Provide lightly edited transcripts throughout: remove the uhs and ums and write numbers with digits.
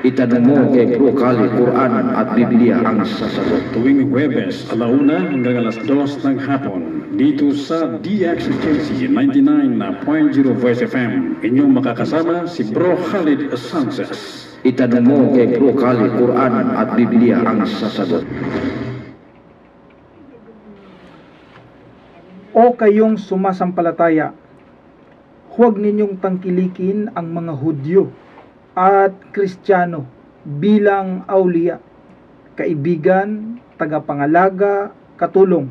Itanong mo kay Bro Kali, Quran at Biblia ang sasagot. Tuwing Huwebes, 1:00 hanggang 2:00 ng hapon, dito sa DXKC 99.0 Voice FM, inyong makakasama si Bro Khalid Sanchez. Itanong mo kay Bro Kali, Quran at Biblia ang sasagot. O kayong sumasampalataya, huwag ninyong tangkilikin ang mga Hudyo at Kristiyano bilang awliya, kaibigan, tagapangalaga, katulong.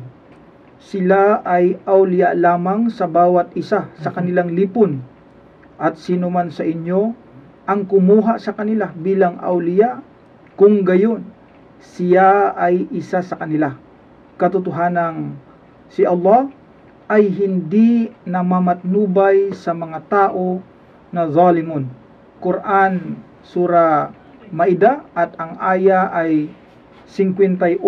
Sila ay awliya lamang sa bawat isa sa kanilang lipon, at sino man sa inyo ang kumuha sa kanila bilang awliya, kung gayon, siya ay isa sa kanila. Katotohanang si Allah ay hindi namamatnubay sa mga tao na zalimun. Quran, Surah Maida, at ang aya ay 51.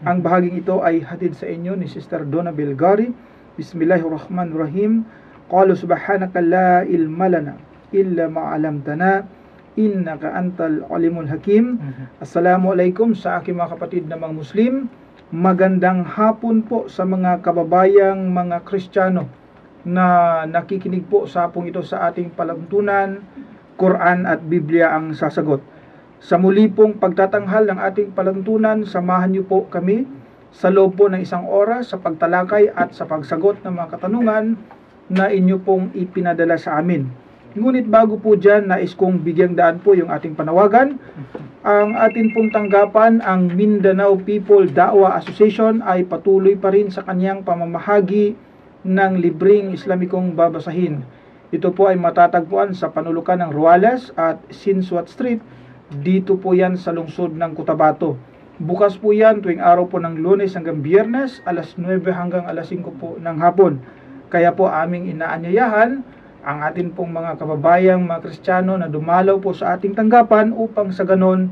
Ang bahaging ito ay hatid sa inyo ni Sister Donna Belgari. Bismillahirrahmanirrahim. Qalu subhanaka la ilma lana illa ma 'allamtana innaka antal alimul hakim. Assalamualaikum sa aking mga kapatid na mga Muslim. Magandang hapon po sa mga kababayang mga Kristiyano na nakikinig po sa hapong ito sa ating palantunan, Quran at Biblia ang sasagot. Sa muli pong pagtatanghal ng ating palantunan, samahan niyo po kami sa loob po ng 1 oras sa pagtalakay at sa pagsagot ng mga katanungan na inyo pong ipinadala sa amin. Ngunit bago po dyan, nais kong bigyang daan po yung ating panawagan. Ang atin pong tanggapan, ang Mindanao People Da'wah Association, ay patuloy pa rin sa kanyang pamamahagi ng libreng Islamikong babasahin. Ito po ay matatagpuan sa panulukan ng Ruales at Sinswat Street. Dito po yan sa lungsod ng Cotabato. Bukas po yan tuwing araw po ng Lunes hanggang Biyernes, alas 9 hanggang alas 5 po ng hapon. Kaya po aming inaanyayahan ang atin pong mga kababayang mga Kristiyano na dumalaw po sa ating tanggapan upang sa ganon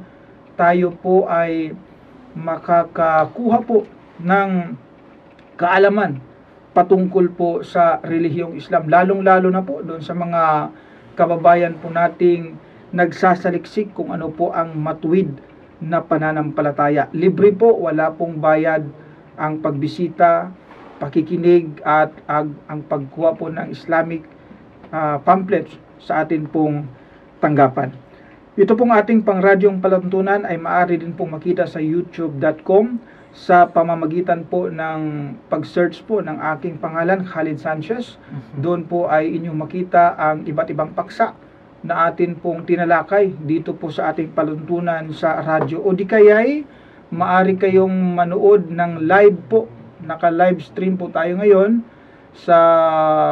tayo po ay makakakuha po ng kaalaman patungkol po sa relihiyong Islam, lalong-lalo na po doon sa mga kababayan po nating nagsasaliksik kung ano po ang matuwid na pananampalataya. Libre po, wala pong bayad ang pagbisita, pakikinig at ang pagkuha po ng Islamic pamphlets sa atin pong tanggapan. Ito pong ating pangradyong palantunan ay maaari din pong makita sa youtube.com sa pamamagitan po ng pag-search po ng aking pangalan, Khalid Sanchez. Doon po ay inyong makita ang iba't ibang paksa na atin pong tinalakay dito po sa ating palantunan sa radyo. O di kaya'y maaari kayong manood ng live po, naka-live stream po tayo ngayon sa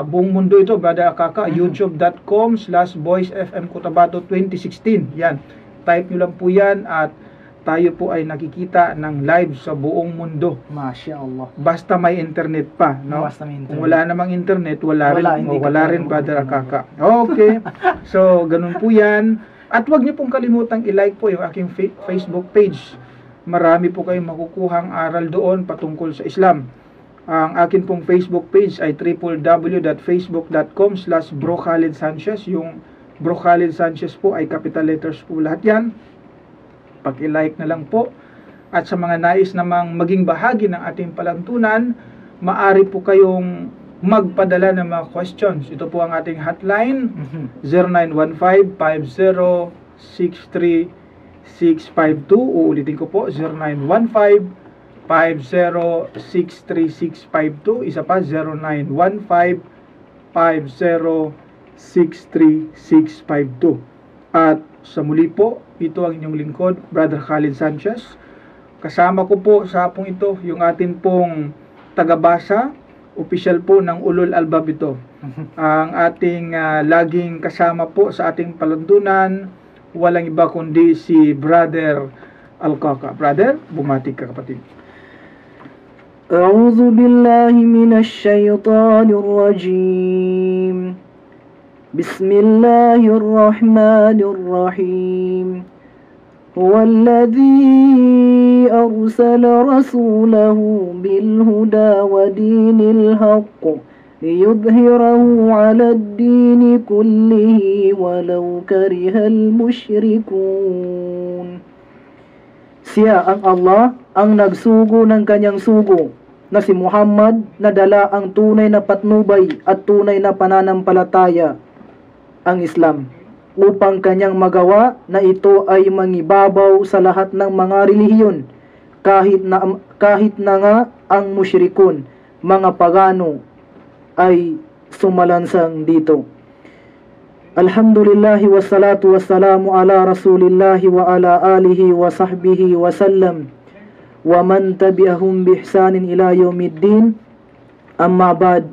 buong mundo ito, Brother Akaka, youtube.com/voicefm Cotabato 2016. Yan, type nyo lang po yan at tayo po ay nakikita ng live sa buong mundo. Masya Allah. Basta may internet pa, no? Basta may internet. Kung wala namang internet, wala rin Brother Akaka. Okay. So, ganun po 'yan. At huwag niyo pong kalimutang i-like po yung aking Facebook page. Marami po kayong makukuhang aral doon patungkol sa Islam. Ang akin pong Facebook page ay www.facebook.com/Bro Khalid Sanchez. Yung Bro Khalid Sanchez po ay capital letters po lahat yan. Paki-like na lang po. At sa mga nais namang maging bahagi ng ating palantunan, maaari po kayong magpadala ng mga questions. Ito po ang ating hotline, 0915-5063652. Uulitin ko po, 0915-5063652. Isa pa, 0915-5063652. At sa muli po, ito ang inyong lingkod, Brother Khalid Sanchez. Kasama ko po sa hapong ito yung atin pong tagabasa, opisyal po ng Ulul Albab ito. Ang ating laging kasama po sa ating palantunan, walang iba kundi si Brother Alkaka. Brother, bumati ka kapatid. A'udhu billahi minash shaytanir rajim. Bismillahirrahmanirrahim. هو الذي أرسل رسوله بالهدى ودين الحق ليظهره على الدين كله ولو كره المشركون. Siya ang Allah ang nagsugo ng kanyang sugo na si Muhammad na dala ang tunay na patnubay at tunay na pananampalataya, ang Islam, upang kanyang magawa na ito ay mangibabaw sa lahat ng mga relihiyon, kahit na nga ang musyrikun, mga pagano, ay sumalansang dito. Alhamdulillahi wassalatu wassalamu ala rasulillahi wa ala alihi wa sahbihi wa sallam wa man tabi'ahum bihsanin ila yawmiddin. Amma ba'd.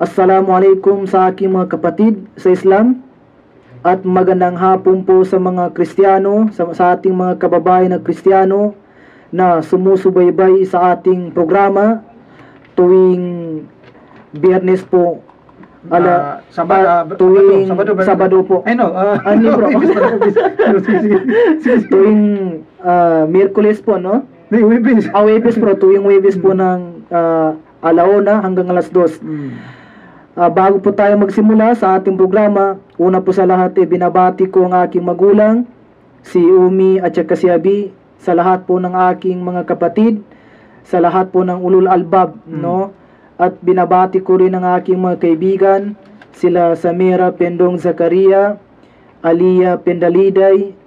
Assalamualaikum sa aking mga kapatid sa Islam at magandang hapon po sa mga Kristiyano, sa ating mga kababayan na Kristiyano na sumusubaybay sa ating programa tuwing Biyernes po, tuwing Sabado po. Tuwing Miyerkules po, no? Webes po, tuwing Webes po ng alauna hanggang alas 2. Bago po tayo magsimula sa ating programa, una po sa lahat binabati ko ang aking magulang, si Umi at saka si Abi, sa lahat po ng aking mga kapatid, sa lahat po ng ulul albab, no? At binabati ko rin ang aking mga kaibigan, sila Samira Pendong Zakaria, Aliyah Pendaliday,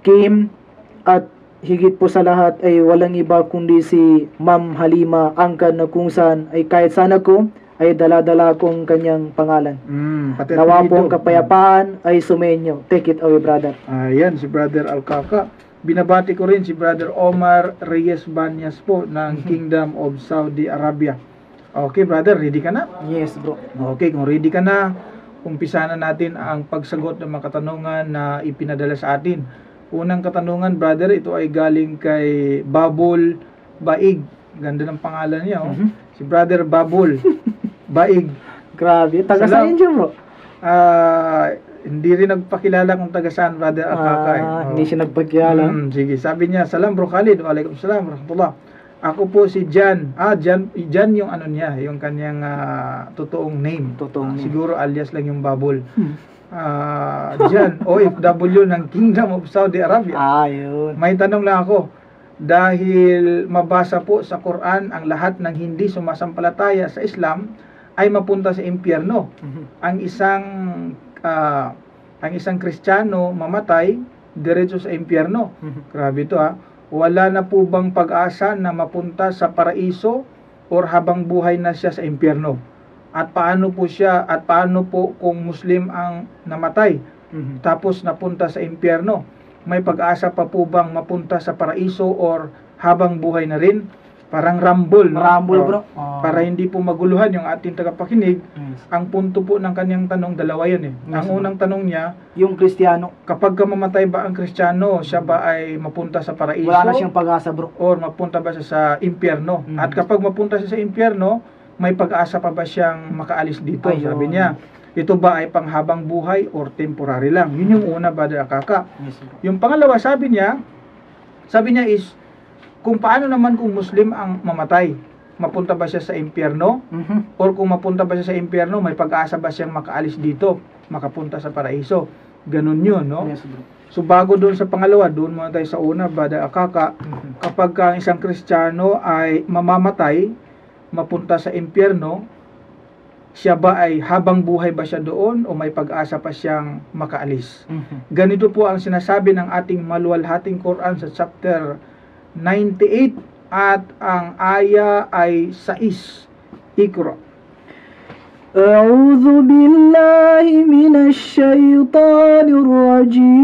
Kim, at higit po sa lahat ay walang iba kundi si Ma'am Halima Angkan, na kung saan ay kahit sana ko ay dala-dala kong kanyang pangalan. Nawa po ang kapayapaan ay sumenyo. Take it away, brother. Ayan, si Brother Alkaka. Binabati ko rin si Brother Omar Reyes Banyas po ng Kingdom of Saudi Arabia. Okay, brother, ready ka na? Yes, bro. Okay, kung ready ka na, umpisa na natin ang pagsagot ng mga katanungan na ipinadala sa atin. Unang katanungan, brother, ito ay galing kay Babul Baig. Ganda ng pangalan niya, oh. Si Brother Babul Baig. Grabe, taga saan dyan, bro? Hindi rin nagpakilala kung taga saan, Brother Akakay. Hindi siya nagpakilala. Sige, sabi niya, salam bro Khalid, waalaikumsalam warahmatullah. Ako po si Jan. Jan yung ano niya, yung kanyang totoong name. Siguro alias lang yung Babul. Jan, OFW ng Kingdom of Saudi Arabia. Yun. May tanong lang ako. Dahil mabasa po sa Quran ang lahat ng hindi sumasampalataya sa Islam ay mapunta sa impyerno. Ang isang Kristiyano mamatay diretso sa impyerno. Grabe ito, ha. Wala na po bang pag-asa na mapunta sa paraiso or habang buhay na siya sa impyerno? At paano po kung Muslim ang namatay tapos napunta sa impyerno? May pag-asa pa po bang mapunta sa paraiso or habang buhay na rin? Parang rambol, no? Bro. Para hindi po maguluhan yung ating tagapakinig, ang punto po ng kanyang tanong, dalawa yun eh. Ang unang tanong niya, yung Kristiyano, kapag mamatay ba ang Kristiyano, siya ba ay mapunta sa paraiso? wala na siyang pag-asa, bro. Or mapunta ba siya sa impyerno? At kapag mapunta siya sa impyerno, may pag-asa pa ba siyang makaalis dito? Ayun. Sabi niya, ito ba ay panghabang buhay or temporary lang? Yun yung una, Brother Akaka. Yung pangalawa, sabi niya is, kung paano naman kung Muslim ang mamatay, mapunta ba siya sa impyerno? Or kung mapunta ba siya sa impyerno, may pag-asa ba siyang makaalis dito, makapunta sa paraiso? Ganun yun, no? Yes, bro. So bago doon sa pangalawa, doon muna tayo sa una, Brother Akaka. Kapag ang isang Kristiyano ay mamamatay, mapunta sa impyerno, siya ba ay habang buhay ba siya doon o may pag-asa pa siyang makaalis? Ganito po ang sinasabi ng ating maluwalhating Quran sa chapter 98 at ang aya ay 6. Iqra. A'udhu billahi minash shaitanir rajim.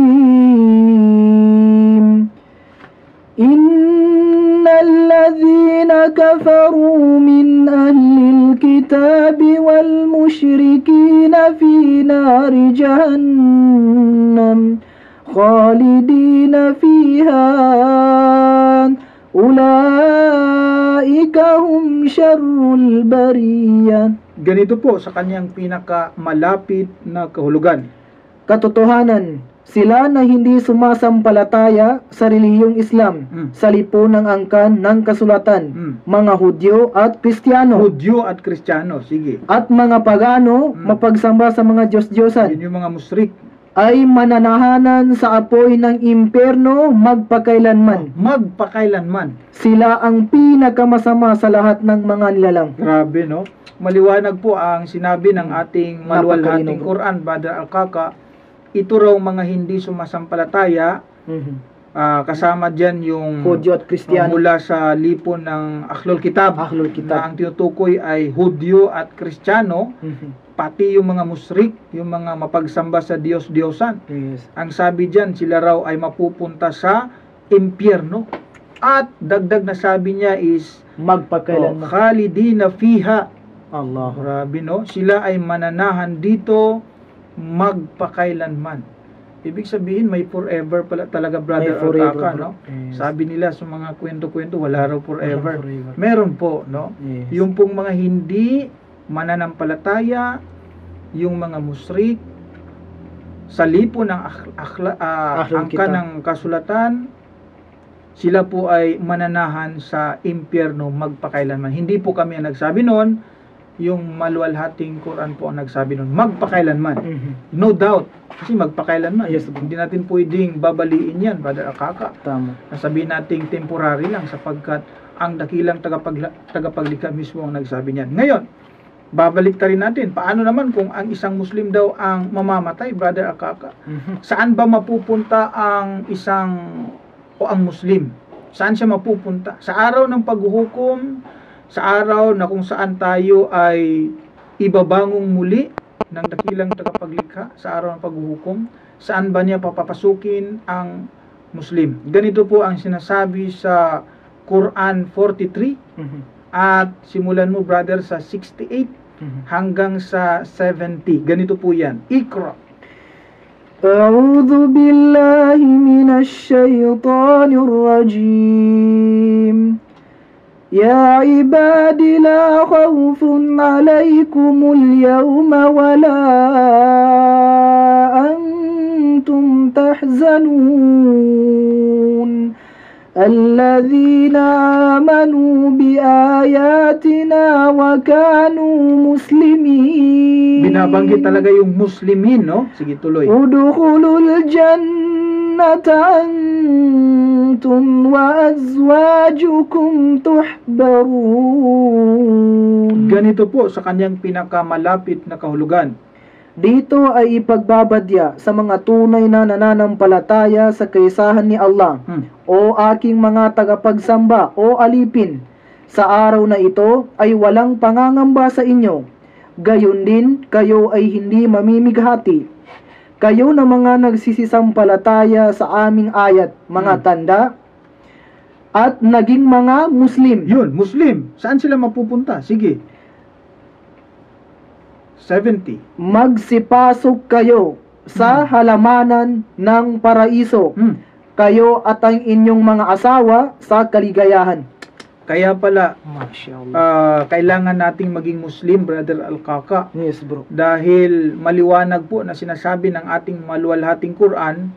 Innal ladhina kafaru min ahlil kitabi wal musyrikina fi nari jahannam khalidina fiha ulaika hum syarrul bariyah. Ganito po sa kanyang pinakamalapit na kahulugan. Katotohanan, Sila na hindi sumasampalataya sa relihiyong Islam, sa lipunang angkan ng kasulatan, mga Hudyo at Kristiyano. Hudyo at Kristiyano, sige. At mga pagano, mapagsamba sa mga Diyos-Diyosan, Yun yung mga musrik. ay mananahanan sa apoy ng impyerno magpakailanman. Magpakailanman. Sila ang pinakamasama sa lahat ng mga nilalang. Grabe, no? Maliwanag po ang sinabi ng ating maluwalhating Napakalinaw. Quran, Brother Al-Kaka. Ito raw mga hindi sumasampalataya, kasama dyan yung Hudyo at Kristiyano. mula sa lipon ng Ahlul Kitab, Ahlul Kitab. na ang tinutukoy ay Hudyo at Kristiyano, pati yung mga musrik, yung mga mapagsamba sa Diyos-Diyosan. Yes. Ang sabi dyan, sila raw ay mapupunta sa impyerno. At dagdag na sabi niya is, Magpakailanman. khalidina fiha. Allah. Grabe, no? Sila ay mananahan dito magpakailanman. Ibig sabihin, may forever pala talaga, Brother May forever, Al-Kaka, bro. no? Yes. Sabi nila sa mga kwento-kwento, wala raw forever. Walang forever. Meron po, no? Yes. Yung pong mga hindi mananampalataya, yung mga musrik, sa lipo ng Ahlul angka Kitab. ng kasulatan, sila po ay mananahan sa impyerno magpakailanman. Hindi po kami ang nagsabi noon, yung maluwalhating Quran po ang nagsabi noon, magpakailanman. No doubt, kasi magpakailanman. Yes. Hindi natin pwedeng babaliin yan, Brother Akaka. Tama. Nasabihin nating temporary lang sapagkat ang dakilang tagapaglikha mismo ang nagsabi niyan. Ngayon, babalik rin natin, paano naman kung ang isang Muslim daw ang mamamatay, Brother Akaka? Saan ba mapupunta ang ang Muslim? Saan siya mapupunta? Sa araw ng paghuhukom, sa araw na kung saan tayo ay ibabangong muli ng dakilang tagapaglikha, sa araw ng paghuhukom, saan ba niya papapasukin ang Muslim? Ganito po ang sinasabi sa Quran 43, at simulan mo, brother, sa 68 hanggang sa 70. Ganito po yan. Ikra. أعوذ بالله من الشيطان الرجيم يا عباد لا خوف عليكم اليوم ولا أنتم تحزنون الذين آمنوا بآياتنا وكانوا مسلمين. Binabanggit talaga yung Muslimin, no? Sige, tuloy. ادخلوا الجنة أنتم وأزواجكم تحبرون. Ganito po sa kanyang pinakamalapit na kahulugan. Dito ay ipagbabadya sa mga tunay na nananampalataya sa kaisahan ni Allah, o aking mga tagapagsamba o alipin. Sa araw na ito ay walang pangangamba sa inyo. Gayon din, kayo ay hindi mamimighati. Kayo na mga nagsisisampalataya sa aming ayat, mga tanda, at naging mga Muslim. Yun, Muslim. Saan sila mapupunta? Sige. 70. Magsipasok kayo sa halamanan ng paraiso, kayo at ang inyong mga asawa sa kaligayahan. Kaya pala, Mashallah. kailangan nating maging Muslim, Brother Al-Kaka. Yes, bro. Dahil maliwanag po na sinasabi ng ating maluwalhating Quran,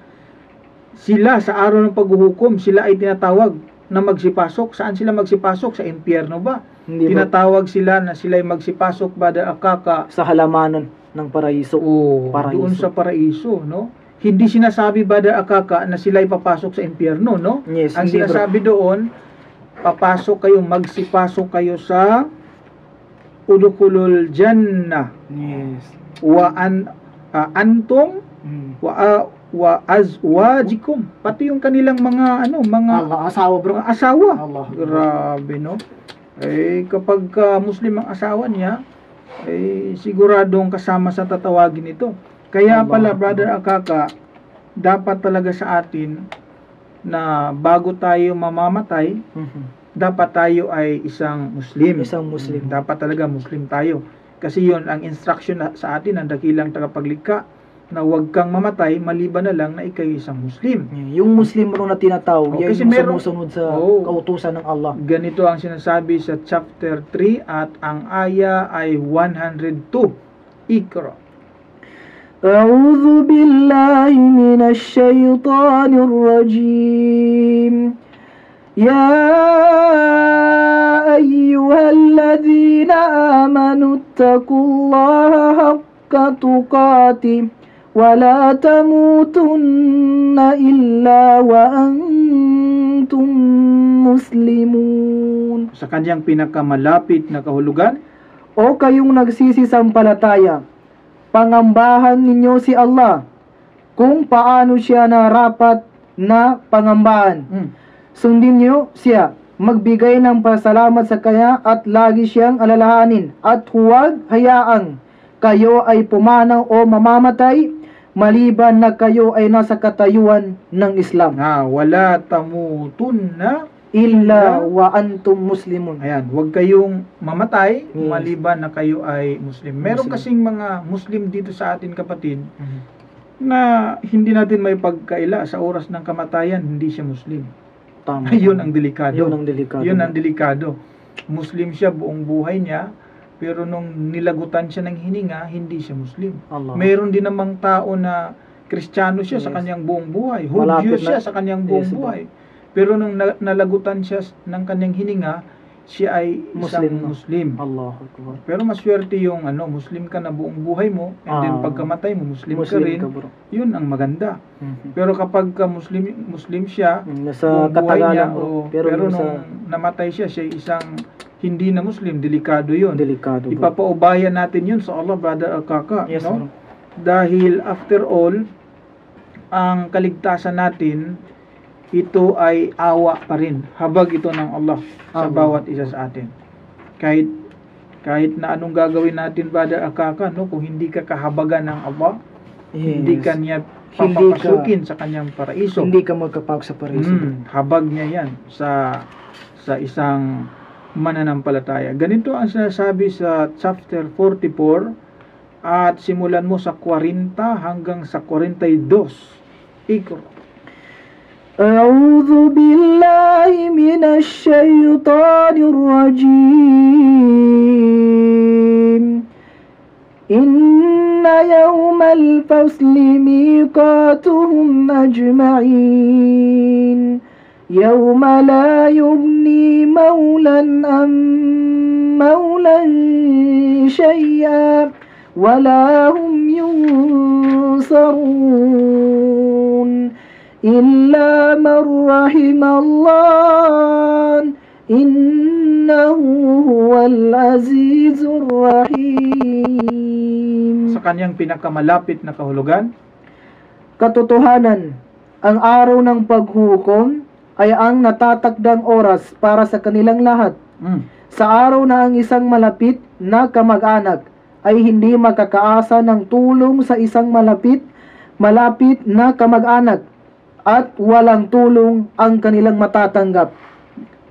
sila sa araw ng paghuhukom, sila ay tinatawag na magsipasok. Saan sila magsipasok? Sa impyerno ba? Hindi ba? Tinatawag sila na sila ay magsipasok, Brother Al-Kaka, Sa halamanan ng paraiso. Paraiso. doon sa paraiso, no? Hindi sinasabi, Brother Akaka, na sila ay papasok sa impyerno, no? Yes, Ang hindi, bro. sinasabi doon, papasok kayo, magsipasok kayo sa udkhulul jannah Yes. wa antum wa azwajikum, pati yung kanilang mga Allah, asawa, bro. mga asawa. Allah. Grabe, no? Eh kapag Muslim ang asawa niya, eh siguradong kasama sa tatawagin ito. Kaya Allah. pala, Brother Akaka, dapat talaga sa atin na bago tayo mamamatay, dapat tayo ay isang Muslim. Isang Muslim. Dapat talaga Muslim tayo. Kasi yun ang instruction sa atin ng dakilang tagapaglikha, na huwag kang mamatay maliban na lang na ikay isang Muslim. Yung Muslim bro na tinatawag, Oh, yan kasi yung meron- sumusunod sa Oh. kautusan ng Allah. Ganito ang sinasabi sa chapter 3 at ang aya ay 102. Ikra. أعوذ بالله من الشيطان الرجيم يا أيها الذين آمنوا اتقوا الله حق تقاته ولا تموتن إلا وأنتم مسلمون. Sa kanyang pinakamalapit na kahulugan, O kayong nagsisisampalataya, pangambahan ninyo si Allah kung paano siya narapat na pangambahan. Sundin niyo siya, magbigay ng pasalamat sa Kanya at lagi siyang alalahanin, at huwag hayaang kayo ay pumanaw o mamamatay maliban na kayo ay nasa katayuan ng Islam. wala tamutunna. Illa wa antum muslimun. Ayan, huwag kayong mamatay Yes. maliban na kayo ay Muslim. Meron Muslim. kasing mga Muslim dito sa atin, kapatid, na hindi natin may pagkaila sa oras ng kamatayan, hindi siya Muslim. Tama. Yun ang delikado. Yun ang delikado. Yun ang delikado. Muslim siya buong buhay niya, pero nung nilagutan siya ng hininga, hindi siya Muslim. Allah. Meron din namang tao na Kristiyano siya sa Yes. kanyang buong buhay. Malapit Hudyo siya na- sa kanyang buong Yes, buhay. Pero nung nalagutan siya ng kanyang hininga, siya ay isang Muslim na. Muslim. Allahu Akbar. Pero maswerte yung Muslim ka na buong buhay mo, and then pagkamatay mo, Muslim ka rin. bro. Yun ang maganda. Pero kapag ka Muslim siya, Nasa buong buhay niya, katagalan bro. pero yung nung namatay siya isang hindi na Muslim, delikado yun. delikado bro. Ipapaubayan natin yun sa Allah, Brother Alkaka. Yes, no? bro. Dahil after all, ang kaligtasan natin, ito ay awa pa rin. Habag ito ng Allah sa Amen. bawat isa sa atin. Kahit na anong gagawin natin, Brother Alkaka, no? Kung hindi ka kahabagan ng Allah, hindi ka niya Hindi papapasukin sa kanyang paraiso. Hindi ka magkapag sa paraiso. Habag niya yan sa isang mananampalataya. Ganito ang sinasabi sa chapter 44 at simulan mo sa 40 hanggang sa 42. Ikro. أعوذ بالله من الشيطان الرجيم إن يوم الفصل ميقاتهم أجمعين يوم لا يغني مولا عن مولا شيئا ولا هم ينصرون إلا من رحم الله إنه هو العزيز الرحيم. Sa kanyang pinakamalapit na kahulugan, Katotohanan, ang araw ng paghukom ay ang natatakdang oras para sa kanilang lahat. Sa araw na ang isang malapit na kamag-anak ay hindi makakaasa ng tulong sa isang malapit na kamag-anak, at walang tulong ang kanilang matatanggap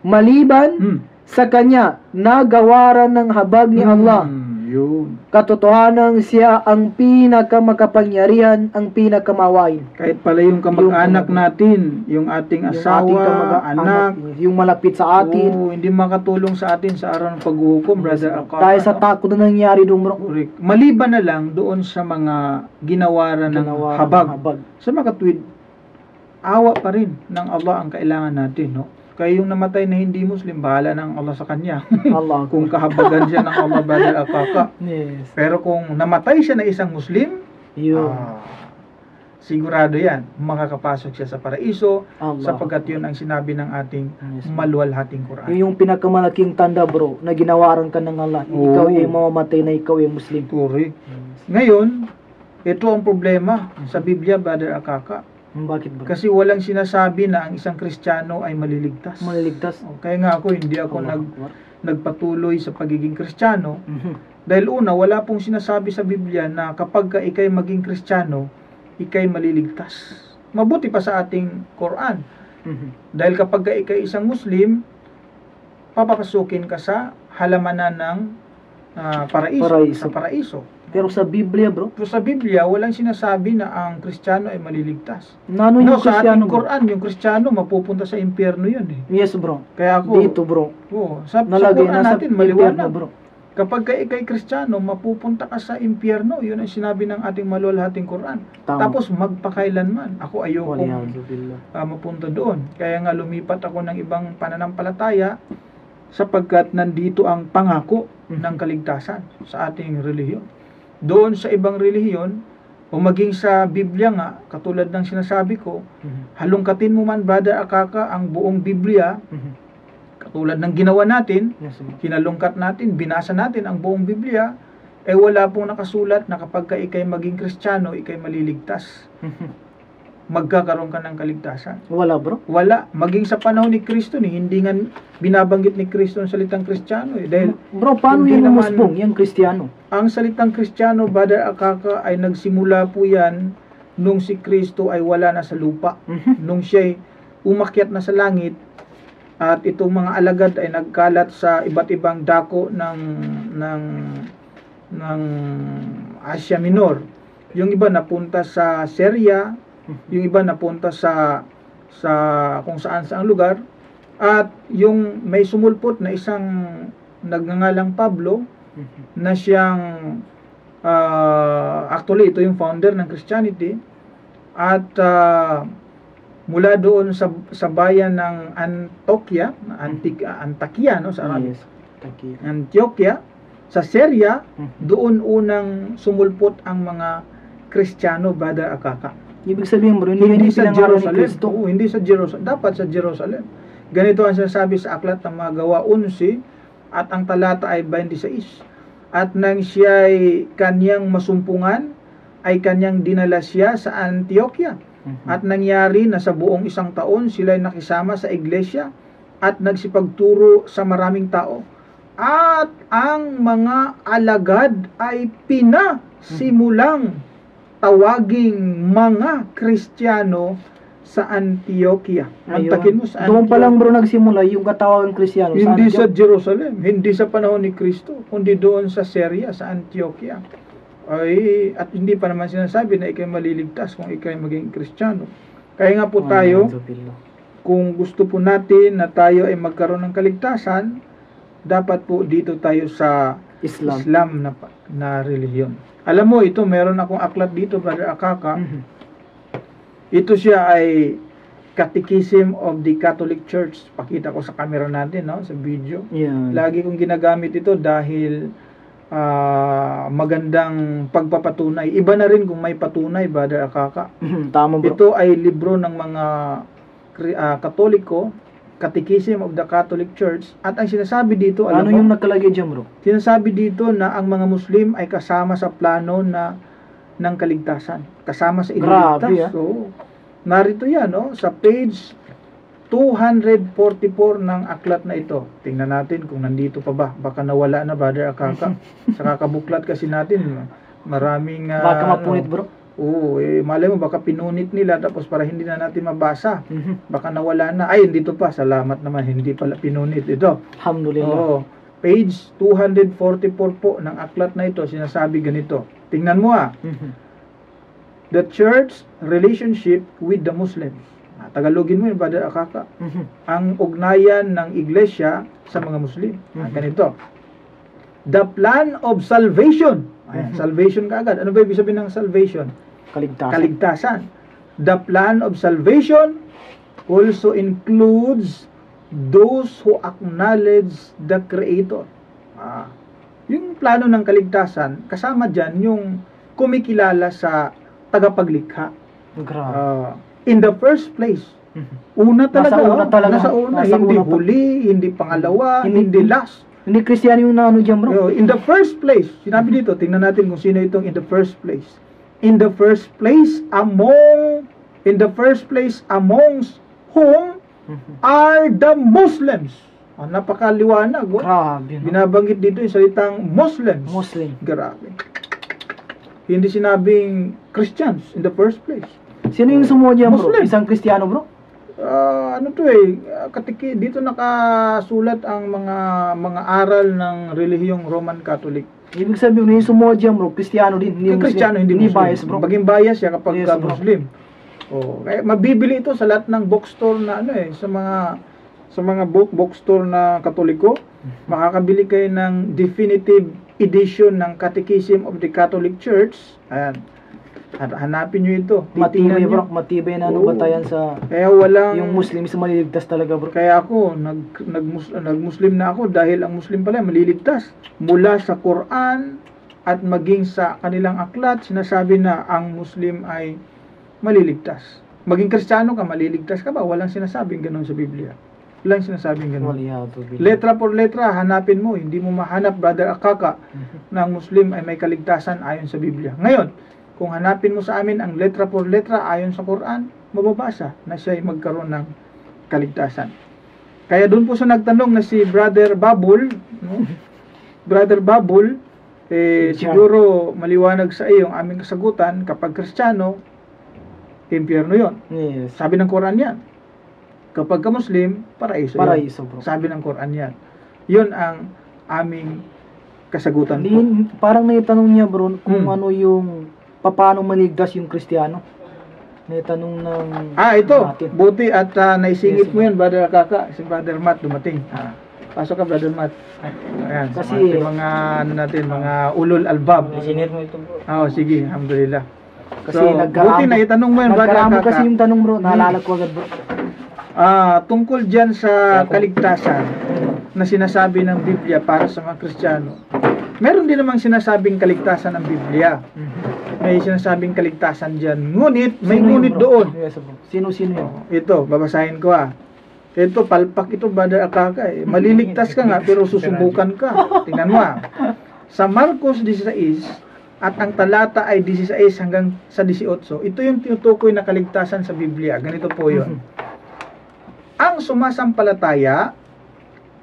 maliban sa Kanya na gawaran ng habag ni Allah. Yun. Katotohanan siya ang pinakamakapangyarihan, ang pinakamawain. Kahit pala yung kamag-anak natin, yung ating Yung asawa, ating kamag-anak, anak, yung malapit sa atin, hindi makatulong sa atin sa araw ng paghuhukom, Brother Alkaka. dahil sa takot na nangyari doon bro. Correct. Maliban na lang doon sa mga ginawaran ng habag. Sa mga katwid, awa pa rin ng Allah ang kailangan natin, no? Kaya yung namatay na hindi Muslim, bahala ng Allah sa kanya. Allah. Kung kahabagan siya ng Allah, Brother Alkaka. Yes. Pero kung namatay siya na isang Muslim, Yun. sigurado yan, makakapasok siya sa paraiso, Allah. sapagkat yun ang sinabi ng ating Yes. maluwalhating Quran. Yung pinakamalaking tanda bro, na ginawaran ka ng Allah. Oo. Ikaw ay mamamatay na ikaw ay Muslim. Correct. Ngayon, ito ang problema sa Biblia, Brother Alkaka. Bakit bro? Kasi walang sinasabi na ang isang Kristiyano ay maliligtas. Maliligtas. Kaya nga ako, hindi ako Allah Akbar. nagpatuloy sa pagiging Kristiyano. Mhm. Dahil una, wala pong sinasabi sa Biblia na kapag ka ikay maging Kristiyano, ikay maliligtas. Mabuti pa sa ating Quran. Mhm. Dahil kapag ka ikay isang Muslim, papapasukin ka sa halamanan ng paraiso, Paraiso. sa paraiso. Pero sa Biblia bro, Pero sa Biblia, walang sinasabi na ang Kristiyano ay maliligtas. nano yung Sa Kristiyano ating bro? Quran, yung Kristiyano mapupunta sa impyerno yun eh. Yes bro. Kaya ako, Dito bro. sa Nalagay Quran na sa natin, maliwanag. impyerno bro. Kapag ka ikay Kristiyano, mapupunta ka sa impyerno. Yun ang sinabi ng ating maluwalhating Quran. Tama. Tapos magpakailanman. Ako ayokong Waliyahzubillah. mapunta doon. Kaya nga lumipat ako ng ibang pananampalataya sapagkat nandito ang pangako ng kaligtasan sa ating relihiyon. Doon sa ibang relihiyon, o maging sa Biblia nga, katulad ng sinasabi ko, halongkatin mo man, Brother Akaka, ang buong Biblia, katulad ng ginawa natin, Yes, bro. hinalungkat natin, binasa natin ang buong Biblia, wala pong nakasulat na kapag ka ikay maging Kristiyano, ikay maliligtas. Magkakaroon ka ng kaligtasan. Wala, bro. Wala. Maging sa panahon ni Kristo, hindi nga binabanggit ni Kristo ang salitang Kristiyano. Dahil Bro, paano hindi yung naman- umusbong, yung Kristiyano? ang salitang Kristiyano, Brother Akaka, ay nagsimula po yan nung si Kristo ay wala na sa lupa. Nung siya'y umakyat na sa langit, at itong mga alagad ay nagkalat sa iba't ibang dako ng Asia Minor. Yung iba napunta sa Syria, yung iba napunta sa kung saan lugar, at yung may sumulpot na isang nagngangalang Pablo na siyang actually ito yung founder ng Christianity, at mula doon sa bayan ng Antioquia, Antakya, no, sa Arabic. Yes. Taki. Antioquia, sa Syria, doon unang sumulpot ang mga Kristiyano, Brother Akaka. Ibig sabihin, bro, Hindi sa pinangalan ni Jerusalem. Kristo. Oo, hindi sa Jerusalem. Dapat sa Jerusalem. Ganito ang sinasabi sa aklat ng mga Gawa 11 at ang talata ay 26. At nang siya'y kanyang masumpungan, ay kanyang dinala siya sa Antioquia. At nangyari na sa buong 1 taon sila'y nakisama sa iglesia at nagsipagturo sa maraming tao. At ang mga alagad ay pinasimulang tawaging mga Kristiyano sa Antioquia. Antakin mo sa Doon pa lang, Antioquia. bro, nagsimula yung katawagang Kristiyano. Hindi sa Antioch. Jerusalem, hindi sa panahon ni Kristo, kundi doon sa Syria, sa Antioquia. Ay, at hindi pa naman sinasabi na ikay maliligtas kung ikay maging Kristiyano. Kaya nga po tayo, Waliyahzubillah. kung gusto po natin na tayo ay magkaroon ng kaligtasan, dapat po dito tayo sa Islam na relihiyon. Alam mo, ito, meron akong aklat dito, Brother Akaka. Ito siya ay Catechism of the Catholic Church. Pakita ko sa camera natin, no, sa video. Yan. Lagi kong ginagamit ito dahil magandang pagpapatunay. Iba na rin kung may patunay, Brother Akaka. Tama, bro. Ito ay libro ng mga Katoliko, Catechism of the Catholic Church. At ang sinasabi dito, alam Ano mo, yung nakalagay dyan, bro? sinasabi dito na ang mga Muslim ay kasama sa plano ng kaligtasan. Kasama sa Grabe, ililigtas. So, narito yan, no? Sa page 244 ng aklat na ito. Tingnan natin kung nandito pa ba. Baka nawala na, Brother Akaka. Sa kakabuklat kasi natin, maraming... Baka mapunit, bro. Oo, malay mo, baka pinunit nila tapos para hindi na natin mabasa. Baka nawala na. Ay, dito pa. Salamat naman. Hindi pala pinunit. Ito. Alhamdulillah. Oo. Page 244 po ng aklat na ito, sinasabi ganito. Tingnan mo The church relationship with the Muslims. Tagalogin mo yun, Brother Akaka. Ang ugnayan ng iglesia sa mga Muslim. Ganito. The plan of salvation. Ayan, salvation kaagad. Ano ba ibig sabihin ng salvation? Kaligtasan. Kaligtasan. The plan of salvation also includes those who acknowledge the Creator. Yung plano ng kaligtasan, kasama dyan yung kumikilala sa tagapaglikha. Grabe. In the first place, una talaga. Nasa una talaga. Nasa una. Nasa Hindi una pa. huli, hindi pangalawa, Hindi- hindi last. Hindi Kristiyano yung naano dyan, bro. In the first place, sinabi dito, tingnan natin kung sino itong in the first place. In the first place, amongst whom are the Muslims. Napakaliwanag. Grabe, no? Binabanggit dito yung salitang Muslims. Muslim. Grabe. Hindi sinabing Christians in the first place. Sino yung sumuha dyan, bro? Muslim. Isang Kristiyano, bro? Dito nakasulat ang mga aral ng relihiyong Roman Catholic. Ibig sabihin, yung sumuha dyan, bro, Kristiyano din. Hindi Yung Kristiyano, hindi Muslim. bias, bro. Maging bias siya kapag Yes, bro. Muslim. Kaya mabibili ito sa lahat ng bookstore na sa mga bookstore na Katoliko. makakabili kayo ng definitive edition ng Catechism of the Catholic Church. Ayan. Hanapin nyo ito. Matibay, Titingnan bro. nyo. Matibay na Oo. batayan sa Kaya walang... yung Muslims maliligtas talaga, bro. Kaya ako, nag-Muslim na ako dahil ang Muslim pala maliligtas. Mula sa Quran at maging sa kanilang aklat, sinasabi na ang Muslim ay maliligtas. Maging Kristiyano ka, maliligtas ka ba? Walang sinasabing ganun sa Biblia. Walang sinasabing ganun. Letra por letra, hanapin mo. Hindi mo mahanap, Brother Akaka, na ang Muslim ay may kaligtasan ayon sa Biblia. Ngayon, kung hanapin mo sa amin ang letra por letra ayon sa Quran, mababasa na siya ay magkaroon ng kaligtasan. Kaya doon po sa nagtanong na si Brother Babul, no? Brother Babul, siguro maliwanag sa iyo ang aming kasagutan, kapag Kristiyano, impyerno yon. Yes. Sabi ng Quran yan. Kapag ka Muslim, paraiso yun. Paraiso, bro. Sabi ng Quran yan. Yun ang aming kasagutan po. Parang naitanong niya, bro, kung ano yung paano maligtas yung Kristiyano. Naitanong ng Ito. natin. Buti at naisingit Yes, mo yun, Brother Kaka. Si Brother Matt dumating. Pasok ka, Brother Matt. Ayan. Kasi- Kasi mga ano natin, mga ulul albab. Sinir mo ito, bro. Sige, alhamdulillah. Kasi So, buti na itanong mo yun, Brother nagkaramot Kaka. kasi yung tanong, bro. Naalala ko agad, bro. Tungkol dyan sa kaligtasan na sinasabi ng Biblia para sa mga Kristiyano, meron din namang sinasabing kaligtasan ng Biblia. May sinasabing kaligtasan dyan. Ngunit, may Sino yun, ngunit bro? doon. Yes, bro. Sino yun? Ito, babasahin ko Ito, palpak ito, Brother Akaka. Maliligtas ka nga, pero susubukan ka. Tingnan mo Sa Marcos 16, at ang talata ay 16 hanggang sa 18, ito yung tinutukoy na kaligtasan sa Biblia. Ganito po yun. Ang sumasampalataya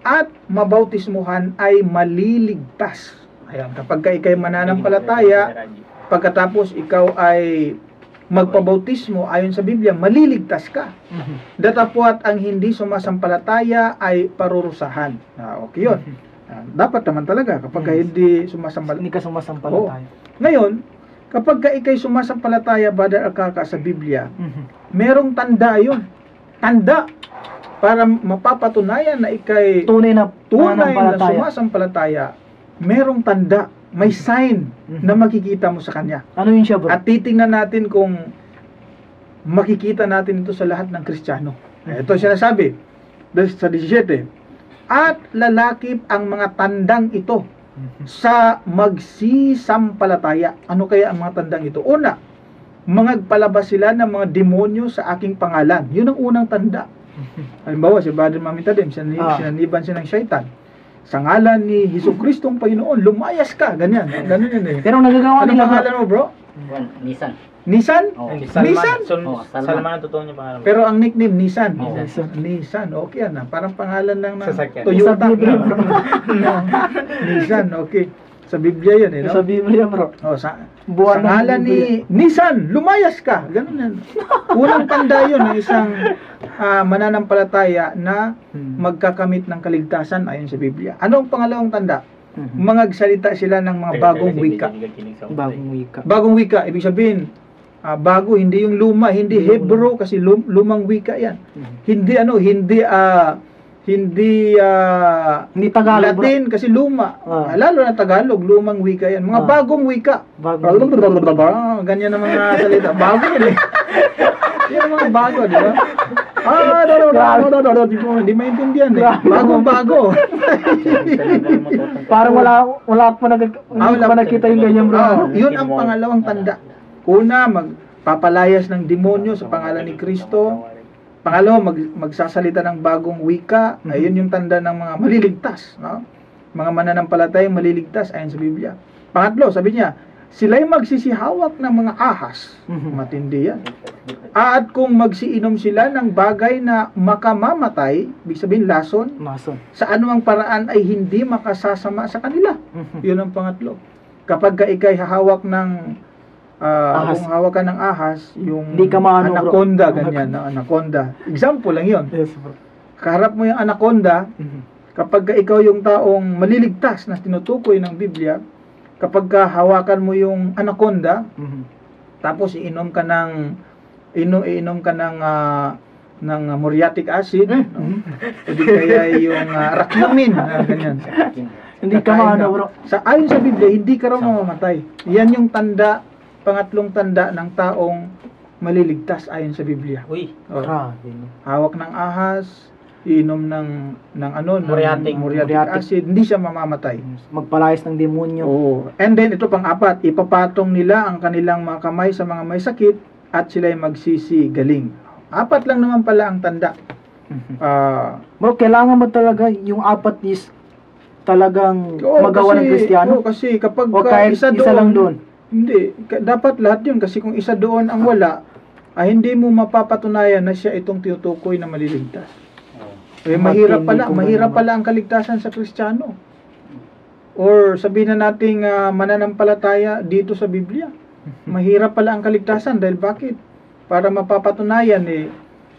at mabautismuhan ay maliligtas. Ayan, kapag ka ikay mananampalataya, pagkatapos ikaw ay magpabautismo ayon sa Biblia, maliligtas ka. Datapwat ang hindi sumasampalataya ay parurusahan. Okay yun. Dapat naman talaga kapag ka hindi sumasampalataya. Hindi ka sumasampalataya. Ngayon, kapag ka ikay sumasampalataya, Brother Akaka, sa Biblia, merong tanda yun. Tanda para mapapatunayan na ikay Tunay na na sumasampalataya. Merong tanda, may sign na makikita mo sa kanya. Ano yun siya, bro? At titingnan natin kung makikita natin ito sa lahat ng Kristiyano. Ito sinasabi sa 17. At lalakip ang mga tandang ito sa magsisampalataya. Ano kaya ang mga tandang ito? Una, mangagpalabas sila ng mga demonyo sa aking pangalan. Yun ang unang tanda. Halimbawa, si Brother Mamitadim, sinaniban siya ng syaitan. Sa ngalan ni Jesucristong Panginoon, lumayas ka. Ganyan. Ganun yun eh. Pero nagagawa Ano nila, pangalan mo, bro? Nissan. Nissan? Oh. Nissan? Salman ang totoo niya pangalan. Pero ang nickname, Nissan. Oh. Nissan. Okay yan. Parang pangalan lang ng Sasakyan. Toyota. Sa Biblia, bro. Nissan, okay. Sa Biblia yun eh, no? Sa Biblia, bro. Sa Buwan ng ngalan ni Nissan, lumayas ka. Ganun yan. Unang tanda yun ng isang mananampalataya na magkakamit ng kaligtasan ayon sa Biblia. Ano ang pangalawang tanda? Mangagsalita sila ng mga bagong wika. Bagong wika. Bagong wika, ibig sabihin, bago, hindi yung luma, hindi Hebrew kasi lumang wika yan. Hindi Hindi Tagalog, bro. Latin kasi luma. Lalo na Tagalog, lumang wika yan. Mga bagong wika. Ganyan ang mga salita. Bago yun eh. Yan ang mga bago, di ba? Hindi maintindihan eh. Bagong-bago. Parang wala pa nakita yung ganyan, bro. Yun ang pangalawang tanda. Una, magpapalayas ng demonyo sa pangalan ni Kristo. Pangalawa, magsasalita ng bagong wika. Ayun yung tanda ng mga maliligtas, no? Mga mananampalatayang maliligtas ayon sa Biblia. Pangatlo, sabi niya, sila'y magsisihawak ng mga ahas. Matindi yan. At kung magsiinom sila ng bagay na makamamatay, ibig sabihin lason, sa anumang paraan ay hindi makasasama sa kanila. Yun ang pangatlo. Kapag ikay hahawak ng kung hawak ka ng ahas, yung anaconda, ganyan, anaconda. Example lang yun. Yes, bro. Kaharap mo yung anaconda, kapag ikaw yung taong maliligtas na tinutukoy ng Biblia, kapag hawakan mo yung anaconda, tapos iinom ka ng muriatic acid, no? O di kaya yung raclomin, ganyan. Hindi ka maano, bro. Ayon sa Biblia, hindi ka raw mamamatay. Yan yung pangatlong tanda ng taong maliligtas ayon sa Biblia. Uy, Grabe. Hawak ng ahas, iinom ng muriatic acid, hindi siya mamamatay. Magpalayas ng demonyo. Oo. And then ito pang-apat, ipapatong nila ang kanilang mga kamay sa mga may sakit at sila'y magsisigaling. 4 lang naman pala ang tanda. Bro, kailangan mo talaga yung 4 is talagang magawa ng Kristiyano? Kasi kapag o kahit isa lang doon? Hindi. Dapat lahat yun. Kasi kung isa doon ang wala, hindi mo mapapatunayan na siya itong tinutukoy na maliligtas. Mahirap pala ang kaligtasan sa Kristiyano. Or sabihin na nating mananampalataya dito sa Biblia. Mahirap pala ang kaligtasan dahil bakit? Para mapapatunayan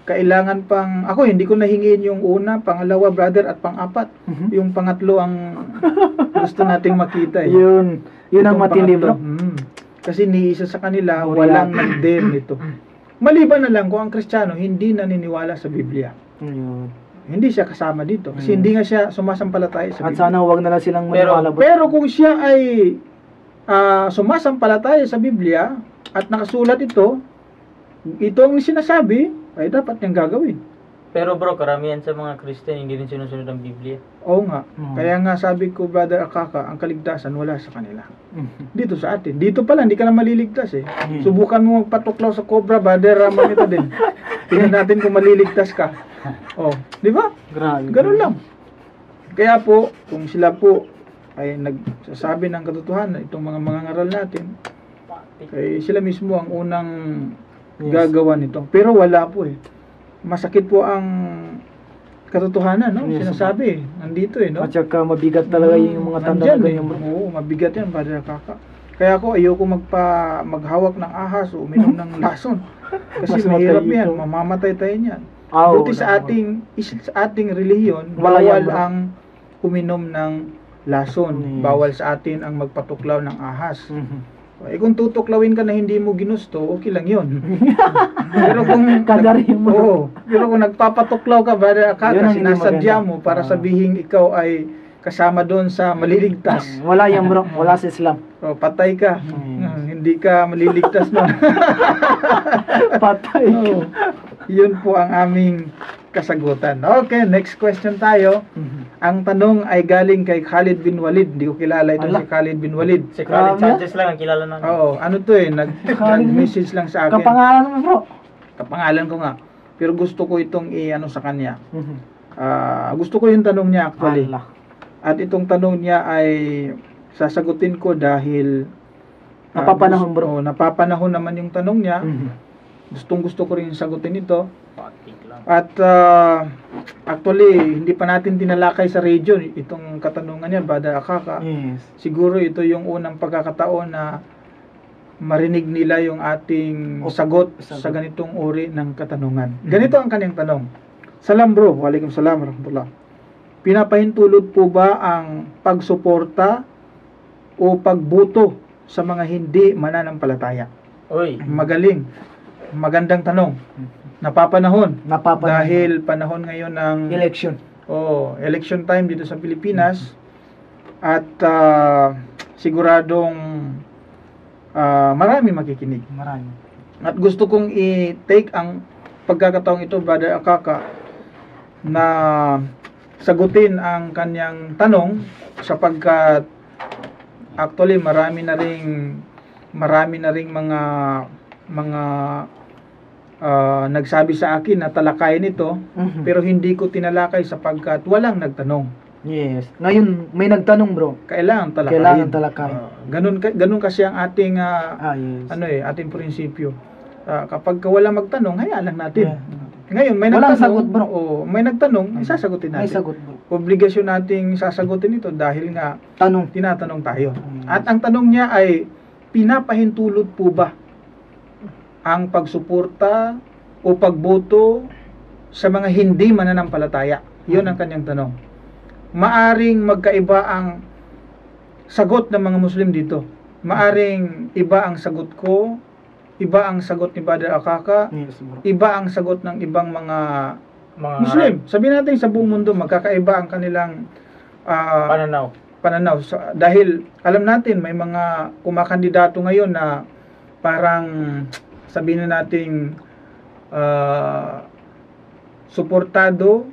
kailangan pang, ako hindi ko nahingiin yung una, pangalawa brother at pang-4. Yung pangatlo ang gusto nating makita Yun ang matindi, bro. Kasi ni isa sa kanila walang nag-dare nito. Maliban na lang kung ang Kristiyano hindi naniniwala sa Biblia. Hindi siya kasama dito kasi hindi nga siya sumasampalataya sa Biblia. At sana huwag na lang silang maniwala. Pero kung siya ay sumasampalataya sa Biblia at nakasulat ito ang sinasabi, ay dapat niyang gagawin. Pero bro, karamihan sa mga Christian hindi rin sinusunod ang Biblia. Oo nga. Kaya nga sabi ko, Brother Akaka, ang kaligtasan wala sa kanila. Dito sa atin. Dito pala, hindi ka na maliligtas Subukan mo magpatuklaw sa cobra, Brother Ramonita din. Tingnan natin kung maliligtas ka. Di ba? Grabe. Ganun lang. Kaya po, kung sila po ay nagsasabi ng katotohanan, itong mga ngaral natin, kaya sila mismo ang unang gagawa nito. Pero wala po masakit po ang katotohanan, no? Sinasabi, nandito no? At saka mabigat talaga yung mga tanda na ganyan, bro. Oo, mabigat yan, Brother Kaka. Kaya ako, ayoko maghawak ng ahas o uminom ng lason. Kasi mahirap yan, mamamatay tayo niyan. Buti sa ating relihiyon, bawal ang uminom ng lason. Bawal sa atin ang magpatuklaw ng ahas. Kung tutuklawin ka na hindi mo ginusto, okay lang yun. Pero kung pero kung nagpapatuklaw ka, Brother Akaka, sinasadya mo para sabihin ikaw ay kasama doon sa maliligtas. Wala yan, bro. Wala sa Islam. Patay ka. Hindi ka maliligtas na. Patay ka. Yun po ang aming kasagutan. Okay, next question tayo. Ang tanong ay galing kay Khalid bin Walid. Hindi ko kilala ito si Khalid bin Walid. Si Khalid Sanchez lang ang kilala namin. Oo, ano to nag-message lang sa akin. Kapangalan mo, bro. Kapangalan ko nga. Pero gusto ko itong sa kanya. Gusto ko yung tanong niya actually. At itong tanong niya ay sasagutin ko dahil napapanahon, bro. Napapanahon naman yung tanong niya. Gusto ko rin sagutin ito. At actually, hindi pa natin tinalakay sa radio itong katanungan niya, Brother Akaka. Siguro ito yung unang pagkakataon na marinig nila yung ating sagot sa ganitong uri ng katanungan. Ganito ang kanyang tanong. Salam bro, walaikum salam warahmatullah. Pinapahintulot po ba ang pagsuporta o pagbuto sa mga hindi mananampalataya? Magaling. Magandang tanong. Napapanahon. Dahil panahon ngayon ng election. Election time dito sa Pilipinas. At siguradong marami makikinig. Marami. At gusto kong i-take ang pagkakataong ito, Brother Akaka, na sagutin ang kanyang tanong sapagkat actually marami na ring mga nagsabi sa akin na talakayin ito, pero hindi ko tinalakay sapagkat walang nagtanong. Yes. Ngayon may nagtanong, bro. Kailangan talakayin. Ganun kasi ang ating ating prinsipyo. Kapag walang magtanong, hayaan lang natin. Ngayon may nagtanong, sagot, bro. May nagtanong, sasagutin natin. May sagot, bro. Obligasyon nating sasagutin ito dahil nga tinatanong tayo. At ang tanong niya ay, pinapahintulot po ba ang pagsuporta o pagboto sa mga hindi mananampalataya? Yun ang kanyang tanong. Maaring magkaiba ang sagot ng mga Muslim dito. Maaring iba ang sagot ko iba ang sagot ni Brother Akaka, Yes, bro. iba ang sagot ng ibang mga Mga Muslim. Sabihin natin sa buong mundo, magkakaiba ang kanilang pananaw. pananaw. So, dahil alam natin, may mga kumakandidato ngayon na parang sabihin na nating suportado,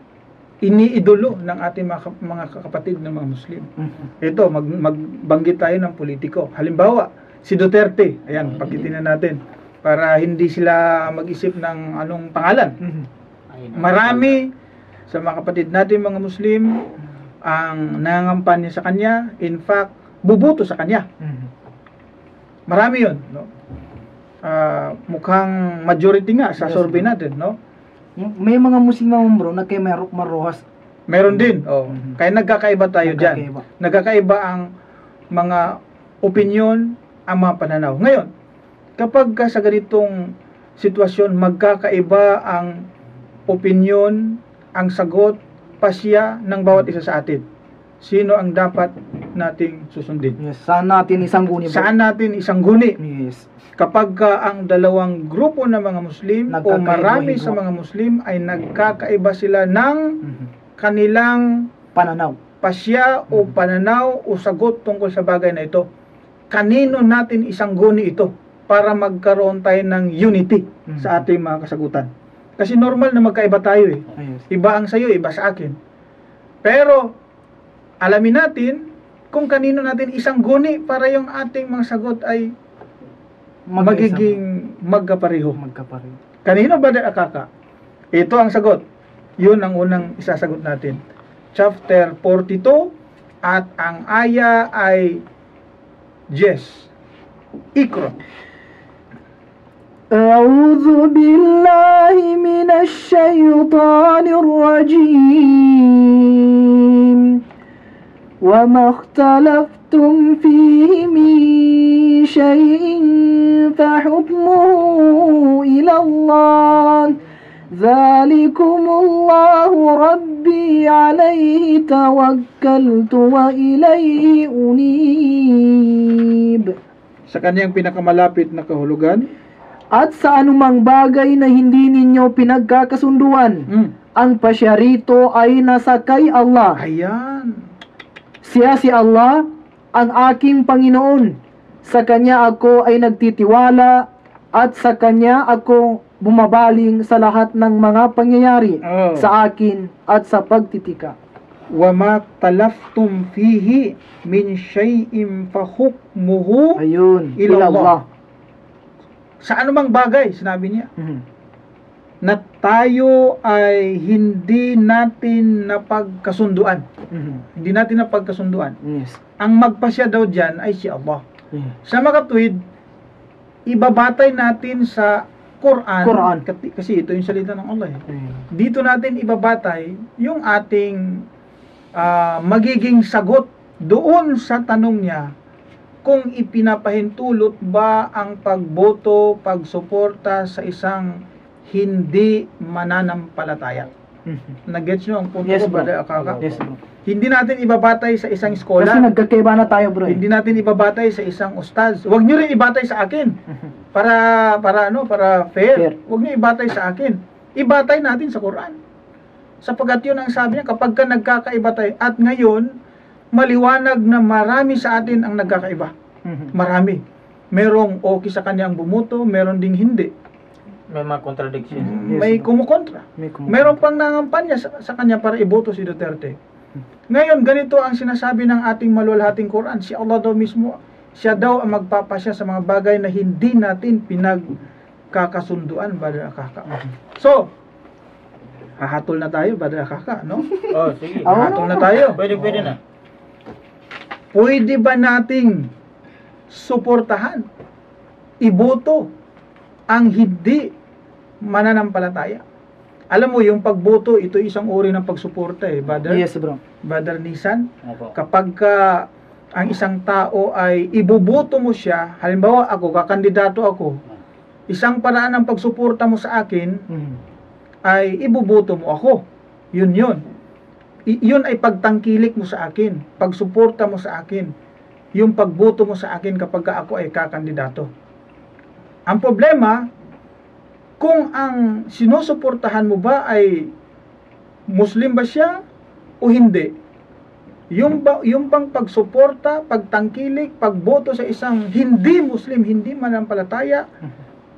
iniidolo ng ating mga kapatid ng mga Muslim. Ito, magbanggit tayo ng politiko. Halimbawa, si Duterte. Ayan, pakitin na natin. Para hindi sila mag-isip ng anong pangalan. Marami sa mga kapatid natin mga Muslim ang nangangampanya sa kanya. In fact, bubuto sa kanya. Marami yun. No? Mukhang majority nga sa survey natin. No? May mga Muslim bro na kay Marojas. Meron din. Oh. Kaya nagkakaiba tayo dyan. Nagkakaiba ang mga opinion, ang mga pananaw. Ngayon, kapag sa ganitong sitwasyon, magkakaiba ang opinion, ang sagot, pasya ng bawat isa sa atin. Sino ang dapat nating susundin? Yes, saan natin isang guni bro? Saan natin isang guni? Yes. Kapag ang dalawang grupo ng mga Muslim o marami sa mga Muslim ay nagkakaiba sila ng kanilang pananaw, pasya o pananaw o sagot tungkol sa bagay na ito, kanino natin isang guni ito para magkaroon tayo ng unity sa ating mga kasagutan? Kasi normal na magkaiba tayo eh. Iba ang sayo, iba sa akin. Pero alamin natin kung kanino natin isang guni para yung ating mga sagot ay magiging magkapareho. Kanino ba Brother Akaka? Ito ang sagot. Yun ang unang isasagot natin. Chapter 42 at ang aya ay Yes. Ikra. أعوذ بالله من الشيطان الرجيم وما اختلفتم فيه من شيء فحكمه إلى الله ذلكم الله ربي عليه توكلت وإليه أنيب. Sa kanyang pinakamalapit na kahulugan, at sa anumang bagay na hindi ninyo pinagkakasunduan, ang pasya rito ay nasa kay Allah. ayan. Siya si Allah, ang aking Panginoon. Sa Kanya ako ay nagtitiwala at sa Kanya ako bumabaling sa lahat ng mga pangyayari sa akin at sa pagtitika. وَمَا تَلَفْتُمْ فِيهِ مِنْ شَيْءٍ فَحُكْمُهُ Ayun, ila Allah. Allah. Sa anumang bagay, sinabi niya, na tayo ay hindi natin napagkasunduan. Hindi natin napagkasunduan. Yes. Ang magpasya daw dyan ay si Allah. Sa makatwid, ibabatay natin sa Quran. Kasi ito yung salita ng Allah. Dito natin ibabatay yung ating magiging sagot doon sa tanong niya kung ipinapahintulot ba ang pagboto, pagsuporta sa isang hindi mananampalataya. Nag-gets nyo ang punto Yes, ko, bro. Brother Akaka? Yes, bro. Hindi natin ibabatay sa isang Kasi eskola. nagkakaiba na tayo, bro. Hindi natin ibabatay sa isang ustaz. Huwag nyo rin ibatay sa akin. Para fair. Huwag nyo ibatay sa akin. Ibatay natin sa Quran. Sapagat yun ang sabi niya, kapag ka nagkakaiba tayo, at ngayon, maliwanag na marami sa atin ang nagkakaiba. Marami. Merong okay sa kanya ang bumuto, meron ding hindi. May mga contradiction. May kumukontra. Meron pang nangampanya sa kanya para iboto si Duterte. Ngayon, ganito ang sinasabi ng ating maluwalhating Quran. Si Allah daw mismo, siya daw ang magpapasya sa mga bagay na hindi natin pinagkakasunduan, Brother Akaka. So, hahatol na tayo, Brother Akaka, no? Oh, sige. Hahatol na tayo. Pwede na. Pwede ba nating suportahan, iboto ang hindi mananampalataya? Alam mo, yung pagboto, ito isang uri ng pagsuporta Brother. Yes, bro. Brother Nissan, Opo. kapag ang isang tao ay ibuboto mo siya, halimbawa ako, kakandidato ako, isang paraan ng pagsuporta mo sa akin ay ibuboto mo ako. Yun. Yun ay pagtangkilik mo sa akin, pagsuporta mo sa akin, yung pagboto mo sa akin kapag ako ay kakandidato. Ang problema, kung ang sinusuportahan mo ba ay Muslim ba siya o hindi? Yung bang pagsuporta, pagtangkilik, pagboto sa isang hindi Muslim, hindi manampalataya,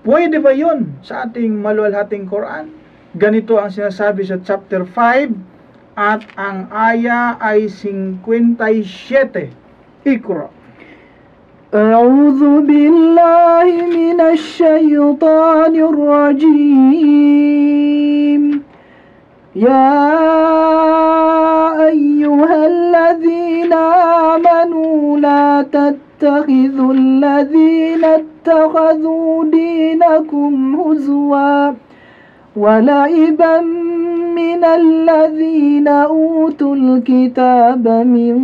pwede ba yun sa ating maluwalhating Quran? Ganito ang sinasabi sa chapter 5 at ang aya ay 57. Iqra. أعوذ بالله من الشيطان الرجيم يا أيها الذين آمنوا لا تتخذوا الذين اتخذوا دينكم هزوا ولعبا من الذين أوتوا الكتاب من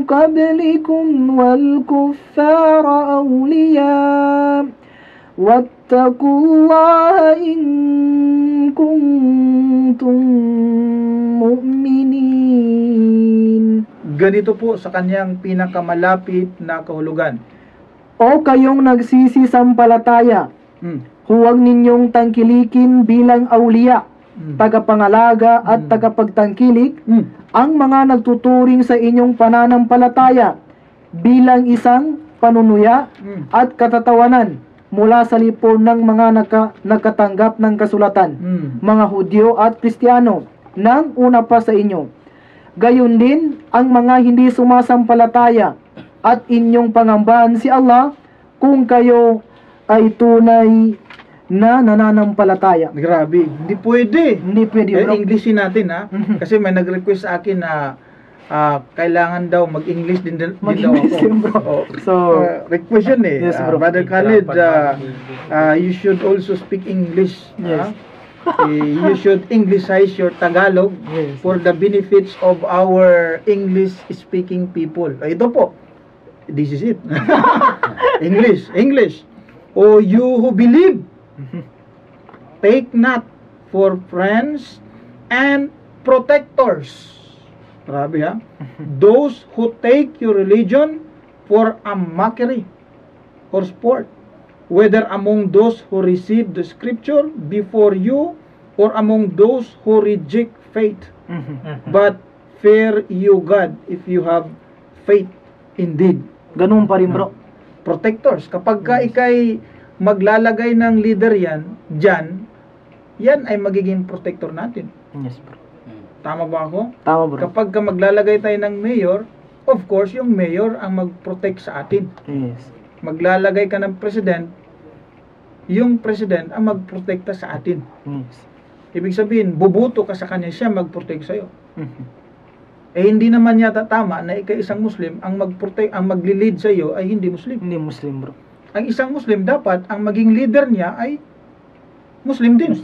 قبلكم والكفار أولياء واتقوا الله إن كنتم مؤمنين. Ganito po sa kanyang pinakamalapit na kahulugan. O kayong nagsisisampalataya, huwag ninyong tangkilikin bilang awliya, tagapangalaga at tagapagtangkilik ang mga nagtuturing sa inyong pananampalataya bilang isang panunuya at katatawanan mula sa lipon ng mga nakatanggap ng kasulatan, mga Hudyo at Kristiyano nang una pa sa inyo. Gayon din ang mga hindi sumasampalataya at inyong pangambahan si Allah kung kayo ay tunay na nananampalataya. Grabe, hindi pwede. Hindi pwede, bro. Englishin natin, ha? Kasi may nag-request sa akin na kailangan daw mag-English din daw Mag-English ako. din, bro. Oh, So, request yun eh. Yes, bro. Brother Khalid, you should also speak English. Yes. You should Englishize your Tagalog Yes. for the benefits of our English-speaking people. Ito po. This is it. English. O you who believe, take not for friends and protectors. Grabe, ha? Those who take your religion for a mockery or sport, whether among those who receive the scripture before you or among those who reject faith. But fear you God if you have faith indeed. ganun pa rin, bro. Protectors. Kapag ka ikay maglalagay ng leader yan ay magiging protector natin. Yes, bro. Tama ba ako? Tama, bro. Kapag ka maglalagay tayo ng mayor, of course, yung mayor ang mag-protect sa atin. Yes. Maglalagay ka ng president, yung president ang mag-protekta sa atin. Yes. Ibig sabihin, bubuto ka sa kanya, siya mag-protect sa'yo. Eh, hindi naman yata tama na isang Muslim, ang mag-protect, ang magli-lead sa'yo ay hindi Muslim. Hindi Muslim, bro. Ang isang Muslim, dapat ang maging leader niya ay Muslim din.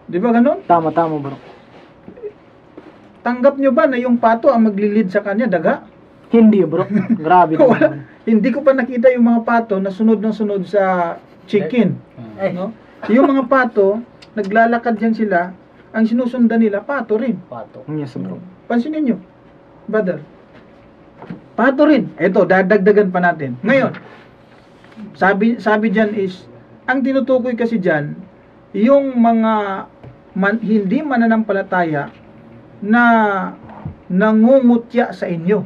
Di ba ganun? Tama, bro. Tanggap nyo ba na yung pato ang magli-lead sa kanya, daga? Hindi, bro. Grabe Wala. naman. Hindi ko pa nakita yung mga pato na sunod ng sunod sa chicken. No? Yung mga pato, naglalakad yan sila, ang sinusundan nila, pato rin. Yes, bro. Pansinin nyo, brother. Pato rin. Ito, dadagdagan pa natin. Ngayon, sabi dyan is, ang tinutukoy kasi dyan, yung mga hindi mananampalataya na nangungutya sa inyo.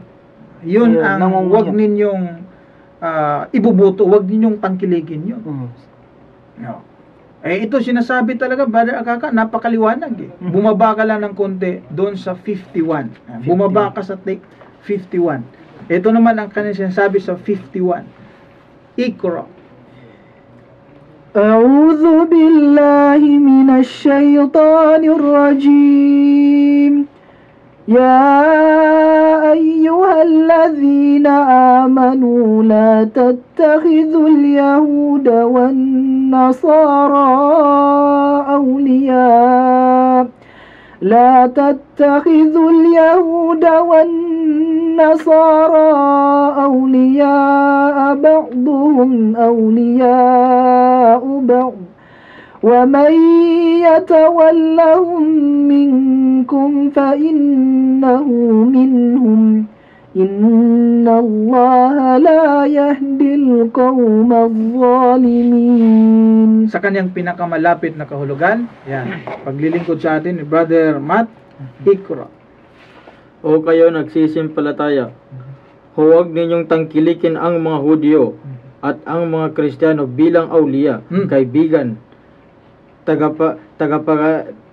Yun Yeah, ang nangungutya. wag ninyong ibubuto, wag ninyong tangkilikin yun. No. Eh ito sinasabi talaga, Brother Akaka, napakaliwanag eh. Bumaba ka lang ng konti doon sa 51. Bumaba ka sa 51. Ito naman ang kanya sinasabi sa 51. Iqra. أعوذ بالله من الشيطان الرجيم يا أيها الذين آمنوا لا تتخذوا اليهود والنصارى أولياء لا تتخذوا اليهود والنصارى أولياء بعضهم أولياء بعض ومن يتولهم منكم فإنه منهم Inna Allah la yahdil qawma adh-dhalimin. Sa kanyang pinakamalapit na kahulugan, yan, paglilingkod sa atin ni Brother Matt, Ikra. O kayo nagsisimpalataya, huwag ninyong tangkilikin ang mga Hudyo at ang mga Kristiyano bilang awliya, kaibigan,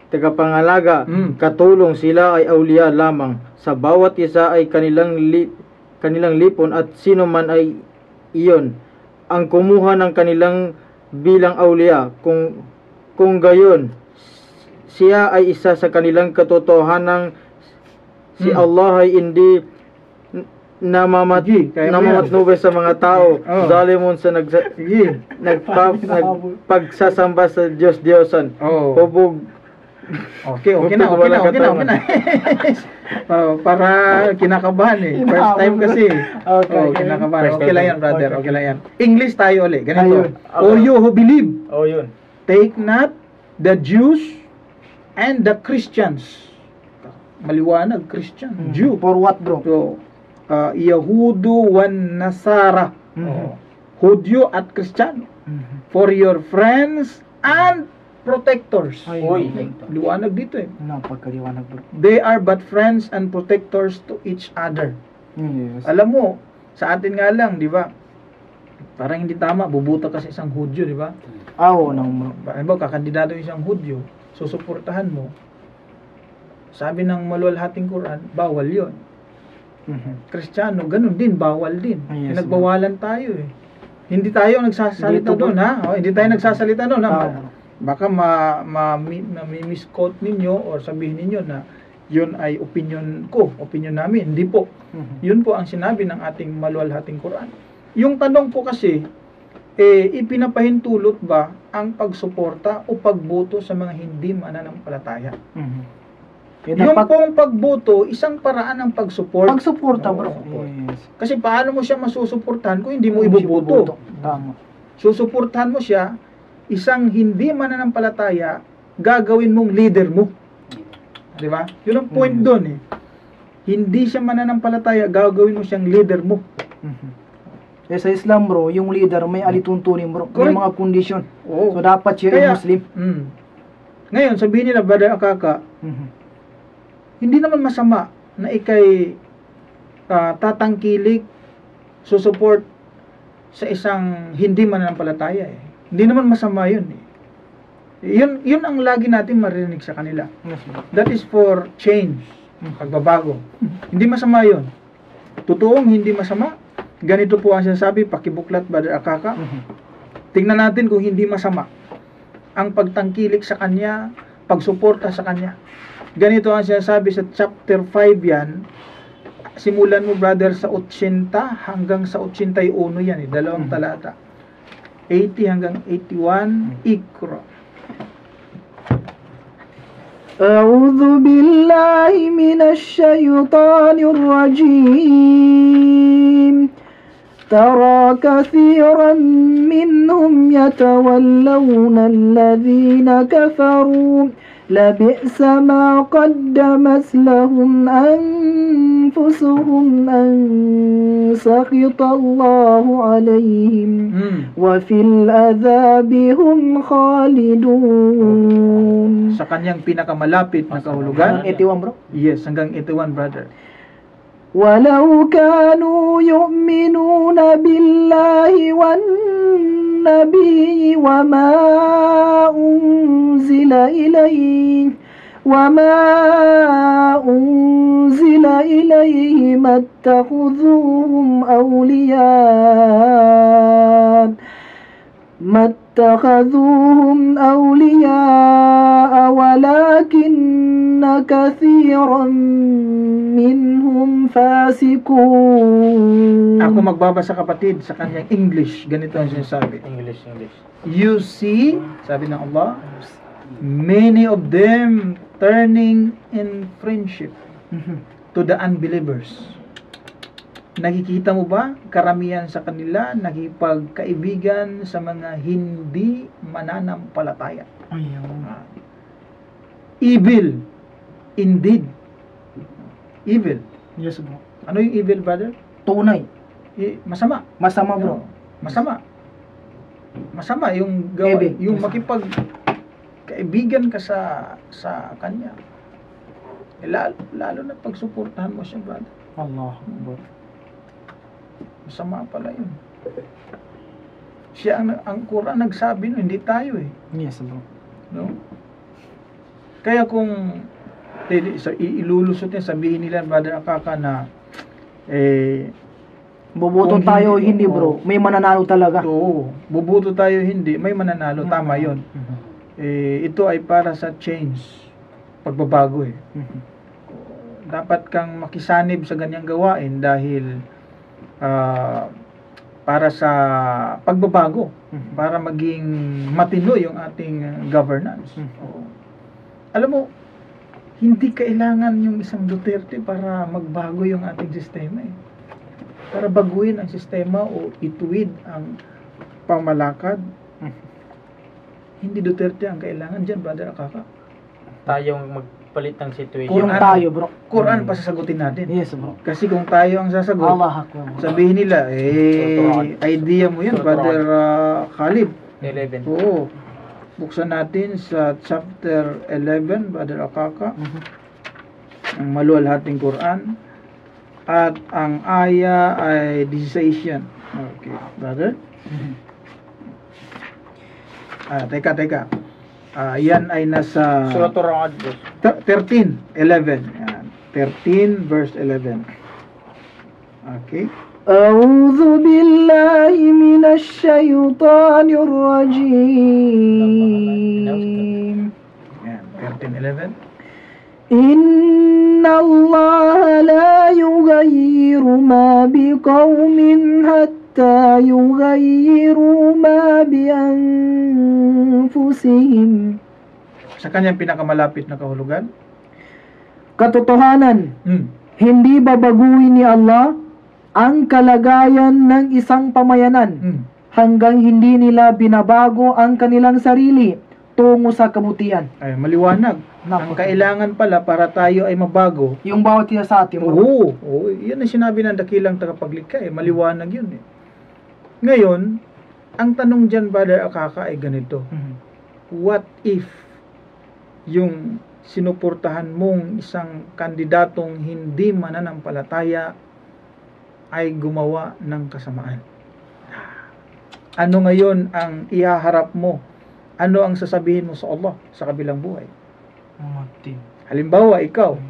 tagapangalaga, katulong. Sila ay awliya lamang. Sa bawat isa ay kanilang lipon, at sino man ay iyon ang kumuha ng kanilang bilang awliya. Kung gayon, siya ay isa sa kanilang katotohanang si Allah ay hindi namamatnubay sa mga tao. Zalimun sa pagsasamba sa Diyos-Diyosan. Hubog. Okay na. Para kinakabahan eh. First time kasi. Kinakabahan. Okay lang yan, brother. Okay lang yan. English tayo ulit. Ganito. O you who believe, Yun. take not the Jews and the Christians. Maliwanag, Christian. Jew. For what, bro? So, Yahudu wan Nasara. Hudyo at Kristiyano. For your friends and protectors. Uy. Liwanag dito eh. Napagkaliwanag, bro. They are but friends and protectors to each other. Yes. Alam mo, sa atin nga lang, di ba? Parang hindi tama, bubuta ka sa isang Hudyo, di ba? Bro. Alam mo, kakandidato yung isang Hudyo, susuportahan mo. Sabi ng maluwalhating Quran, bawal yon. Kristiyano, ganun din, bawal din. Yes, Pinagbawalan tayo eh. Hindi tayo nagsasalita Dito, doon, ha? Hindi tayo nagsasalita doon, ha? Bro. Baka misquote ninyo or sabihin ninyo na yun ay opinion ko, opinion namin. Hindi po. Yun po ang sinabi ng ating maluwalhating Quran. Yung tanong po kasi, ipinapahintulot ba ang pagsuporta o pagboto sa mga hindi mananampalataya? Yung pong pagboto, isang paraan ng pagsupport. Pagsuporta, bro. Yes. Kasi paano mo siya masusuportahan kung hindi mo iboboto? Tama. Susuportahan mo siya, isang hindi mananampalataya, gagawin mong leader mo. Di ba? Yun ang point doon eh. Hindi siya mananampalataya, gagawin mo siyang leader mo. Sa Islam, bro, yung leader may alituntunin, bro. May Correct. mga kondisyon. Oo. So, dapat siya ay Muslim. Ngayon, sabihin nila, Brother Akaka, hindi naman masama na ikay tatangkilik, susupport sa isang hindi mananampalataya eh. Hindi naman masama yun eh. Yun ang lagi natin marinig sa kanila. That is for change, pagbabago. Hindi masama yun. Totoong hindi masama. Ganito po ang sinasabi, pakibuklat, Brother Akaka. Tingnan natin kung hindi masama ang pagtangkilik sa kanya, pagsuporta sa kanya. Ganito ang sinasabi sa chapter 5 yan. Simulan mo, brother, sa 80 hanggang sa 81 yan eh. Dalawang talata. 80 hanggang 81, Ikra. أعوذ بالله من الشيطان الرجيم ترى كثيرا منهم يتولون الذين كفروا لبئس ما قدمت لهم أنفسهم أن سخط الله عليهم وفي العذاب هم خالدون. Sa kanyang pinakamalapit na kahulugan. 81, bro? Yes, hanggang 81, brother. ولو كانوا يؤمنون بالله والنبي وما أنزل إليه ما اتخذوهم أولياء ولكن كثيرا منهم فاسقون. Ako magbabasa, kapatid, sa kanyang English. Ganito ang sinasabi. English. You see, sabi ng Allah, many of them turning in friendship to the unbelievers. Nakikita mo ba? Karamihan sa kanila nakipagkaibigan sa mga hindi mananampalataya. Evil. Indeed. Evil. Yes, bro. Ano yung evil, brother? Tunay. Masama. Masama, bro. Masama. Masama yung gawa, Evil. yung makipag kaibigan ka sa kanya. Lalo na pagsuportahan mo siya, brother. Allah. Masama pala yun. Siya ang Quran nagsabi no, hindi tayo eh. Yes, bro. No? Kaya kung ilulusot niya, sabihin nila, brother Akaka, na Boboto kung tayo hindi, bro. May mananalo talaga. Oo, bubuto tayo hindi, may mananalo, tama yun. Ito ay para sa change, pagbabago eh. Dapat kang makisanib sa ganyang gawain dahil para sa pagbabago, para maging matino yung ating governance. Oo. Alam mo, hindi kailangan yung isang Duterte para magbago yung ating sistema eh. Para baguhin ang sistema o ituwid ang pamalakad. Hindi Duterte ang kailangan dyan, brother Akaka. Tayong magpalit ng situation. Yung tayo, bro. Quran pa sasagutin natin. Yes, bro. Kasi kung tayo ang sasagot, Allah Akbar. sabihin nila, idea mo yan, brother Khalid. 11. Oo. Buksan natin sa chapter 11, brother Akaka. Ang maluwalhating Quran. At ang aya ay 16 yan. Okay, brother. Teka. Yan ay nasa Surat Ar-Ra'd. 13:11. Yan. 13 verse 11. Okay. أعوذ بالله من الشيطان الرجيم Yan, 13:11. إن الله لا يغير ما بقوم حتى يغيروا ما بأنفسهم. Sa kanyang pinakamalapit na kahulugan. Katotohanan, Hmm. hindi babaguhin ni Allah ang kalagayan ng isang pamayanan Hmm. hanggang hindi nila binabago ang kanilang sarili tungo sa kabutihan. Ay, maliwanag. Ang kailangan pala para tayo ay mabago. Yung bawat isa sa atin, bro. Oo, yan ang sinabi ng dakilang tagapaglikha eh. Maliwanag yun eh. Ngayon, ang tanong dyan, brother Akaka, ay ganito. What if yung sinuportahan mong isang kandidatong hindi mananampalataya ay gumawa ng kasamaan? Ano ngayon ang ihaharap mo? Ano ang sasabihin mo sa Allah sa kabilang buhay? Halimbawa, ikaw,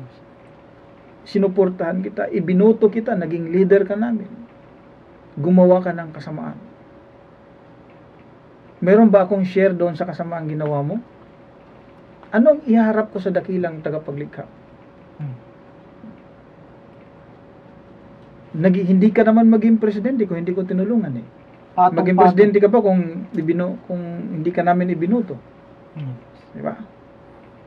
sinuportahan kita, ibinuto kita, naging leader ka namin. Gumawa ka ng kasamaan. Meron ba akong share doon sa kasamaang ginawa mo? Anong iharap ko sa dakilang tagapaglikha? Hindi ka naman maging presidente kung hindi ko tinulungan eh. Maging presidente ka pa kung hindi ka namin ibinuto. Di ba?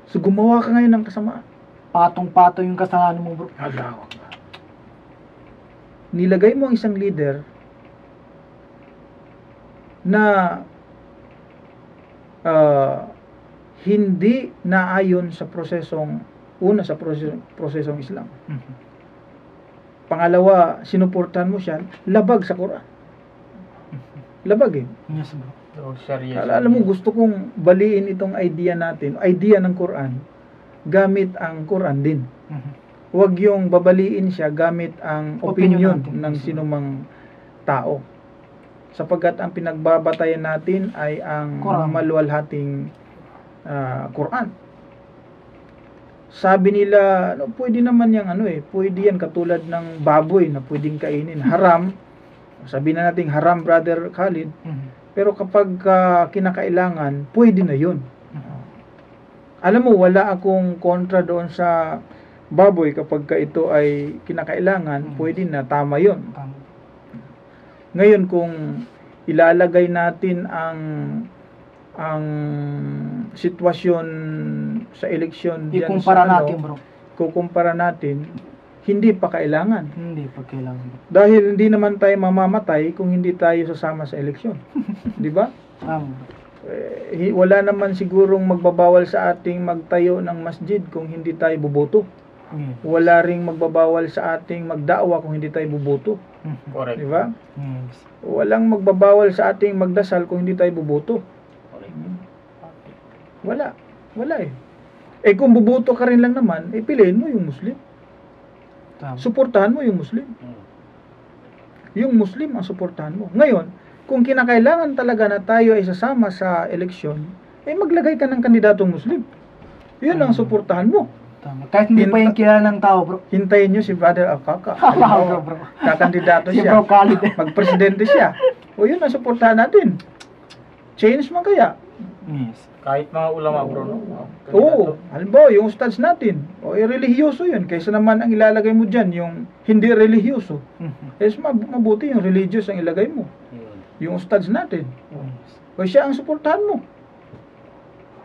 So gumawa ka ngayon ng kasamaan. Patong-patong yung kasalanan mo, bro. Nilagay mo ang isang leader na hindi naayon sa prosesong Islam. Pangalawa, sinuportahan mo siya, labag sa Quran. Labag eh. Yes, bro. Alam mo, gusto kong baliin itong idea natin, idea ng Quran, gamit ang Quran din. Huwag yung babaliin siya gamit ang opinion ng sinumang tao. Sapagkat ang pinagbabatayan natin ay ang maluwalhating Quran. Sabi nila, pwede naman yung pwede yan katulad ng baboy na pwedeng kainin. Haram. Sabi na natin haram, brother Khalid. Pero kapag kinakailangan, pwede na yun. Alam mo, wala akong kontra doon sa baboy kapag ito ay kinakailangan, pwede na, tama yun. Ngayon, kung ilalagay natin ang sitwasyon sa eleksyon diyan Ikumpara natin, bro. Kukumpara natin, hindi pa kailangan. Hindi pa kailangan. Dahil hindi naman tayo mamamatay kung hindi tayo sasama sa eleksyon. Di ba? Wala naman sigurong magbabawal sa ating magtayo ng masjid kung hindi tayo boboto. Wala ring magbabawal sa ating magdaawa kung hindi tayo buboto. Correct. Di ba? Walang magbabawal sa ating magdasal kung hindi tayo buboto. Wala. Wala eh. Eh kung buboto ka rin lang naman, piliin mo yung Muslim. Suportahan mo yung Muslim. Yung Muslim ang suportahan mo. Ngayon, kung kinakailangan talaga na tayo ay sasama sa eleksyon, maglagay ka ng kandidatong Muslim. Yun ang suportahan mo. Tama. Kahit hindi pa yung kilala ng tao, bro. Hintayin nyo si Brother Akaka. Bro. Kakandidato Si siya. Bro Khalid. Magpresidente siya. O yun ang suportahan natin. Change man kaya. Yes. Kahit mga ulama, bro, no? Oo. Halimbawa, yung ustads natin. O religyoso yun. Kaysa naman ang ilalagay mo dyan, yung hindi religyoso. Mabuti yung religious ang ilagay mo. Yung ustads natin. O siya ang suportahan mo.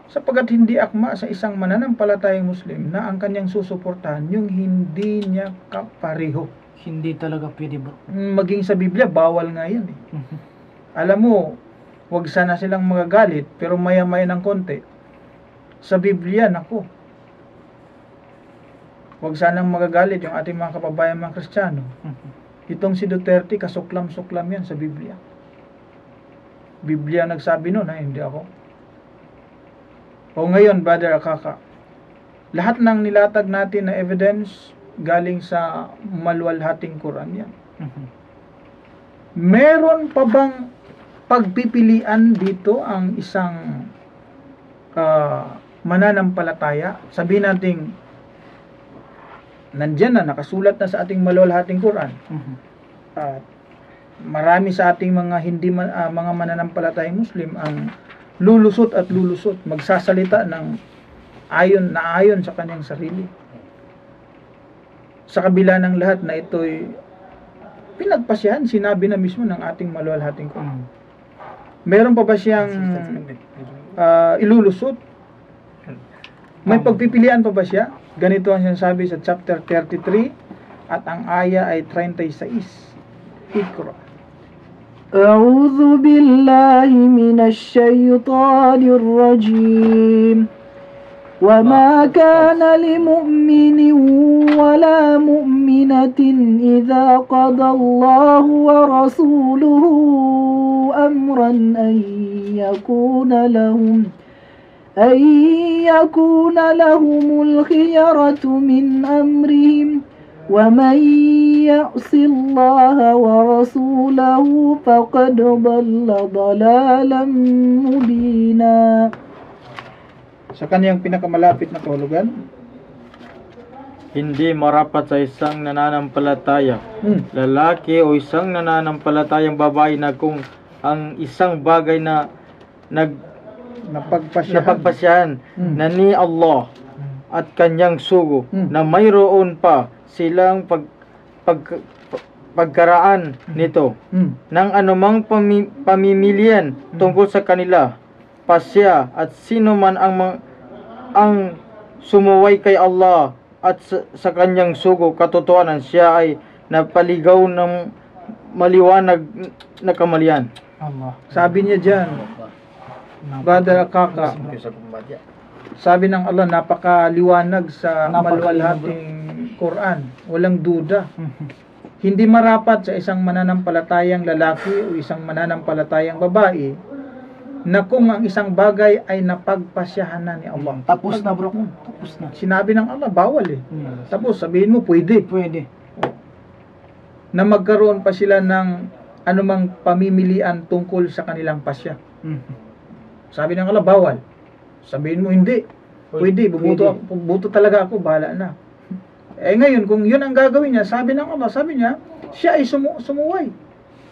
Sapagat hindi akma sa isang mananampalatayang Muslim na ang kanyang susuportahan yung hindi niya kapareho. Hindi talaga pwede, bro. Maging sa Biblia, bawal nga yan eh. Alam mo, wag sana silang magagalit, pero maya-maya ng konti. Sa Biblia, nako. Wag sanang magagalit yung ating mga kababayan mga Kristiyano. Itong si Duterte, kasuklam-suklam yan sa Biblia. Biblia nagsabi nun, hindi ako. O ngayon, Brother Akaka, lahat ng nilatag natin na evidence galing sa maluwalhating Quran yan. Meron pa bang pagpipilian dito ang isang mananampalataya? Sabihin natin, nandyan na, nakasulat na sa ating maluwalhating Quran. Marami sa ating mga mga mananampalatayang Muslim ang lulusot at lulusot, magsasalita ng ayon sa kanyang sarili. Sa kabila ng lahat na ito'y pinagpasyahan, sinabi na mismo ng ating maluwalhating Quran. Meron pa ba siyang ilulusot? May pagpipilian pa ba siya? Ganito ang sinasabi sa chapter 33 at ang aya ay 36. Ikra. أعوذ بالله من الشيطان الرجيم وما كان لمؤمن ولا مؤمنة إذا قضى الله ورسوله أمرا أن يكون لهم الخيرة من أمرهم ومن يعص الله ورسوله فقد ضل ضلالا مبينا. Sa kanyang pinakamalapit na kahulugan, hindi marapat sa isang nananampalataya lalaki o isang nananampalatayang babae na kung ang isang bagay na napagpasyahan na ni Allah at kanyang sugo na mayroon pa silang pagkaraan nito ng anumang pamimilian tungkol sa kanila, pasya at sino man ang sumuway kay Allah at sa kanyang sugo, katotohanan siya ay napaligaw ng maliwanag na kamalian. Sabi niya dyan, Brother Akaka, sabi ng Allah, napakaliwanag sa maluwalhating Quran, walang duda. Hindi marapat sa isang mananampalatayang lalaki o isang mananampalatayang babae na kung ang isang bagay ay napagpasyahan na ni Allah. Tapos na, bro. Tapos na. Sinabi ng Allah, bawal eh. Tapos sabihin mo, pwede. Pwede. Na magkaroon pa sila ng anumang pamimilian tungkol sa kanilang pasya. Sabi ng Allah, bawal. Sabihin mo, hindi. Pwede, bubuto talaga ako, bahala na. Ngayon, kung yun ang gagawin niya, sabi ng Allah, sabi niya, siya ay sumuway.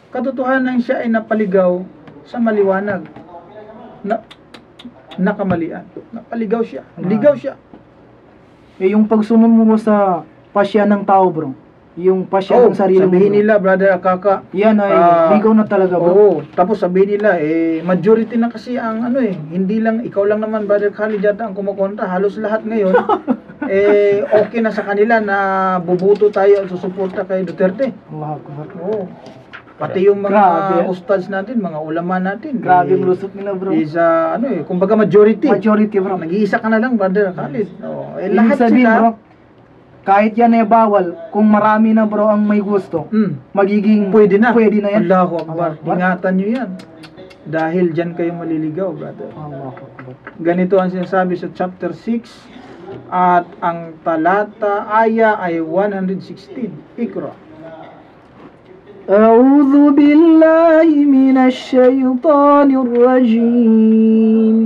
Katotohanan siya ay napaligaw sa maliwanag. Nakamalian. Napaligaw siya. Ligaw siya. Yung pagsunod mo sa pasya ng tao, bro. Yung pasya ng sarili mo. Sabihin nila, Brother Akaka, yan ay ligaw na talaga, bro. Oo. Tapos sabihin nila, majority na kasi ang hindi lang, ikaw lang naman, Brother Khalid, yata ang kumukontra. Halos lahat ngayon, okay na sa kanila na bubuto tayo at susuporta kay Duterte. Oo. Pati yung mga ustads natin, mga ulama natin. Grabe yung lusot nila, bro. Isa, kumbaga majority. Majority, bro. Nag-iisa ka na lang, Brother Khalid. Lahat sabihin, sila, bro, kahit yan ay bawal, kung marami na bro ang may gusto, magiging Pwede na. Pwede na yan. Allahu Akbar. Akbar. Ingatan nyo yan. Dahil dyan kayo maliligaw, brother. Allahu Akbar. Ganito ang sinasabi sa chapter 6 at ang talata aya ay 116. Ikra. أعوذ بالله من الشيطان الرجيم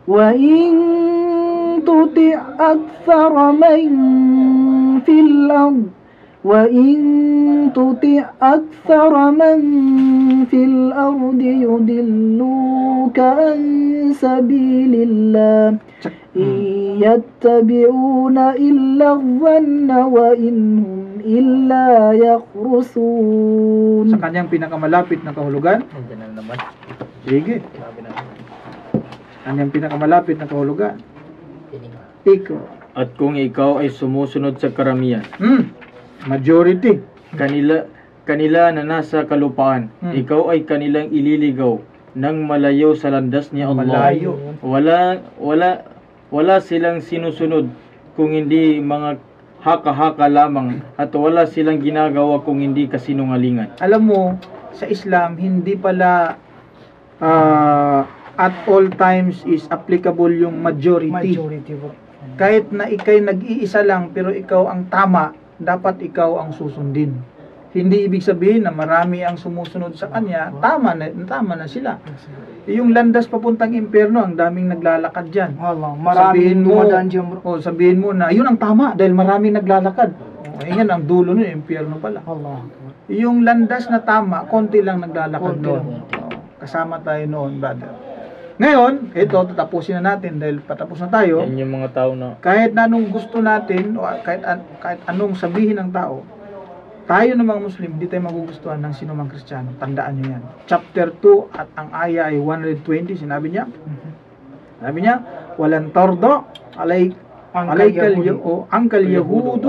وإن تطع أكثر من في الأرض وإن تطع أكثر من في الأرض يضلوك عن سبيل الله إن يتبعون إلا الظن وإن هم إلا يخرصون. Sa kanyang pinakamalapit na kahulugan. Sige. Kanyang pinakamalapit na kahulugan. Ikra. At kung ikaw ay sumusunod sa karamihan, Majority. kanila na nasa kalupaan, ikaw ay kanilang ililigaw ng malayo sa landas ni Allah. Malayo. Wala silang sinusunod kung hindi mga haka-haka lamang, at wala silang ginagawa kung hindi kasinungalingan. Alam mo, sa Islam, hindi pala at all times is applicable yung majority. Majority bro. Kahit na ikay nag-iisa lang, pero ikaw ang tama, dapat ikaw ang susundin. Hindi ibig sabihin na marami ang sumusunod sa kanya, tama na sila. Yung landas papuntang impyerno, ang daming naglalakad dyan. Maraming dumadaan dyan bro. Sabihin mo na, yun ang tama, dahil maraming naglalakad. Yan ang dulo nun, impyerno pala. Allah. Yung landas na tama, konti lang naglalakad Konti noon. Kasama tayo noon, brother. Ngayon, ito, tatapusin na natin dahil patapos na tayo. Yan yung mga tao na Kahit na anong gusto natin, o kahit anong sabihin ng tao, tayo ng mga Muslim, hindi tayo magugustuhan ng sino mang Kristiyano. Tandaan nyo yan. Chapter 2 at ang aya ay 120, sinabi niya, walang tardo, angkal yahudu,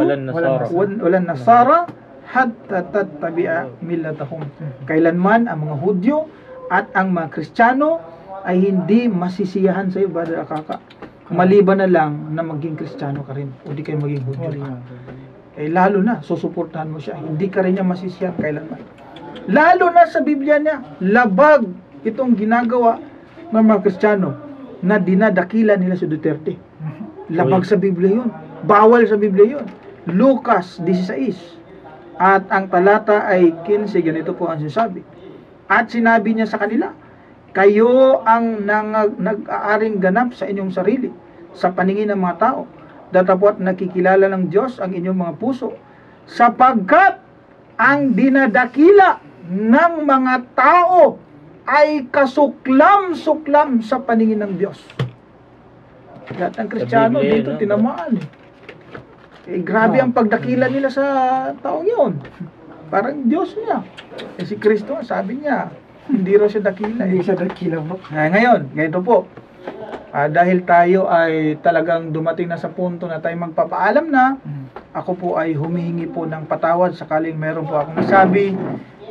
walang nasara, hatta tattabi'a millatahum. Kailanman ang mga Hudyo at ang mga Kristiyano ay hindi masisiyahan sa iyo, brother Akaka. Maliban na lang na maging Kristiyano ka rin o di kayo maging Hudyo ka. Lalo na, susuportahan mo siya. Hindi ka rin niya masisiyahan kailanman. Lalo na sa Biblia niya, labag itong ginagawa ng mga Kristiyano na dinadakila nila si Duterte. Labag sa Biblia yun. Bawal sa Biblia yun. Lucas 16. At ang talata ay 15, ganito po ang sinasabi. At sinabi niya sa kanila, kayo ang nag-aaring ganap sa inyong sarili, sa paningin ng mga tao, datapwat nakikilala ng Diyos ang inyong mga puso, sapagkat ang dinadakila ng mga tao ay kasuklam-suklam sa paningin ng Diyos. Lahat ng Kristiyano dito tinamaan. Grabe ang pagdakila nila sa taong yun. Parang Diyos niya. Si Kristo, sabi niya, hindi raw siya dakila. Hindi siya dakila bro. Ngayon, ganito po. Dahil tayo ay talagang dumating na sa punto na tayo magpapaalam na, ako po ay humihingi po ng patawad sakaling meron po akong nasabi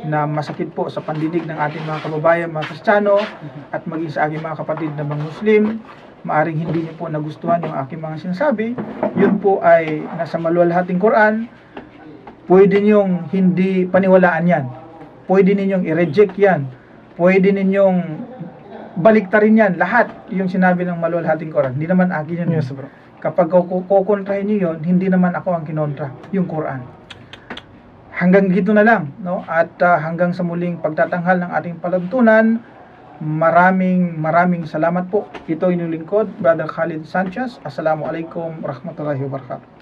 na masakit po sa pandinig ng ating mga kababayan, mga Kristiyano, at maging sa aking mga kapatid na mga Muslim. Maaring hindi niyo po nagustuhan yung aking mga sinasabi. Yun po ay nasa maluwalhating Quran. Pwede niyong hindi paniwalaan yan. Pwede ninyong i-reject yan. Pwede ninyong baliktarin yan, lahat yung sinabi ng maluwalhating Quran. Hindi naman akin yun. Yes, bro. Kapag kukontrahin nyo yun, hindi naman ako ang kinontra, yung Quran. Hanggang dito na lang, no? At hanggang sa muling pagtatanghal ng ating palantunan, maraming salamat po. Ito inyong lingkod, Brother Khalid Sanchez. Assalamualaikum warahmatullahi wabarakatuh.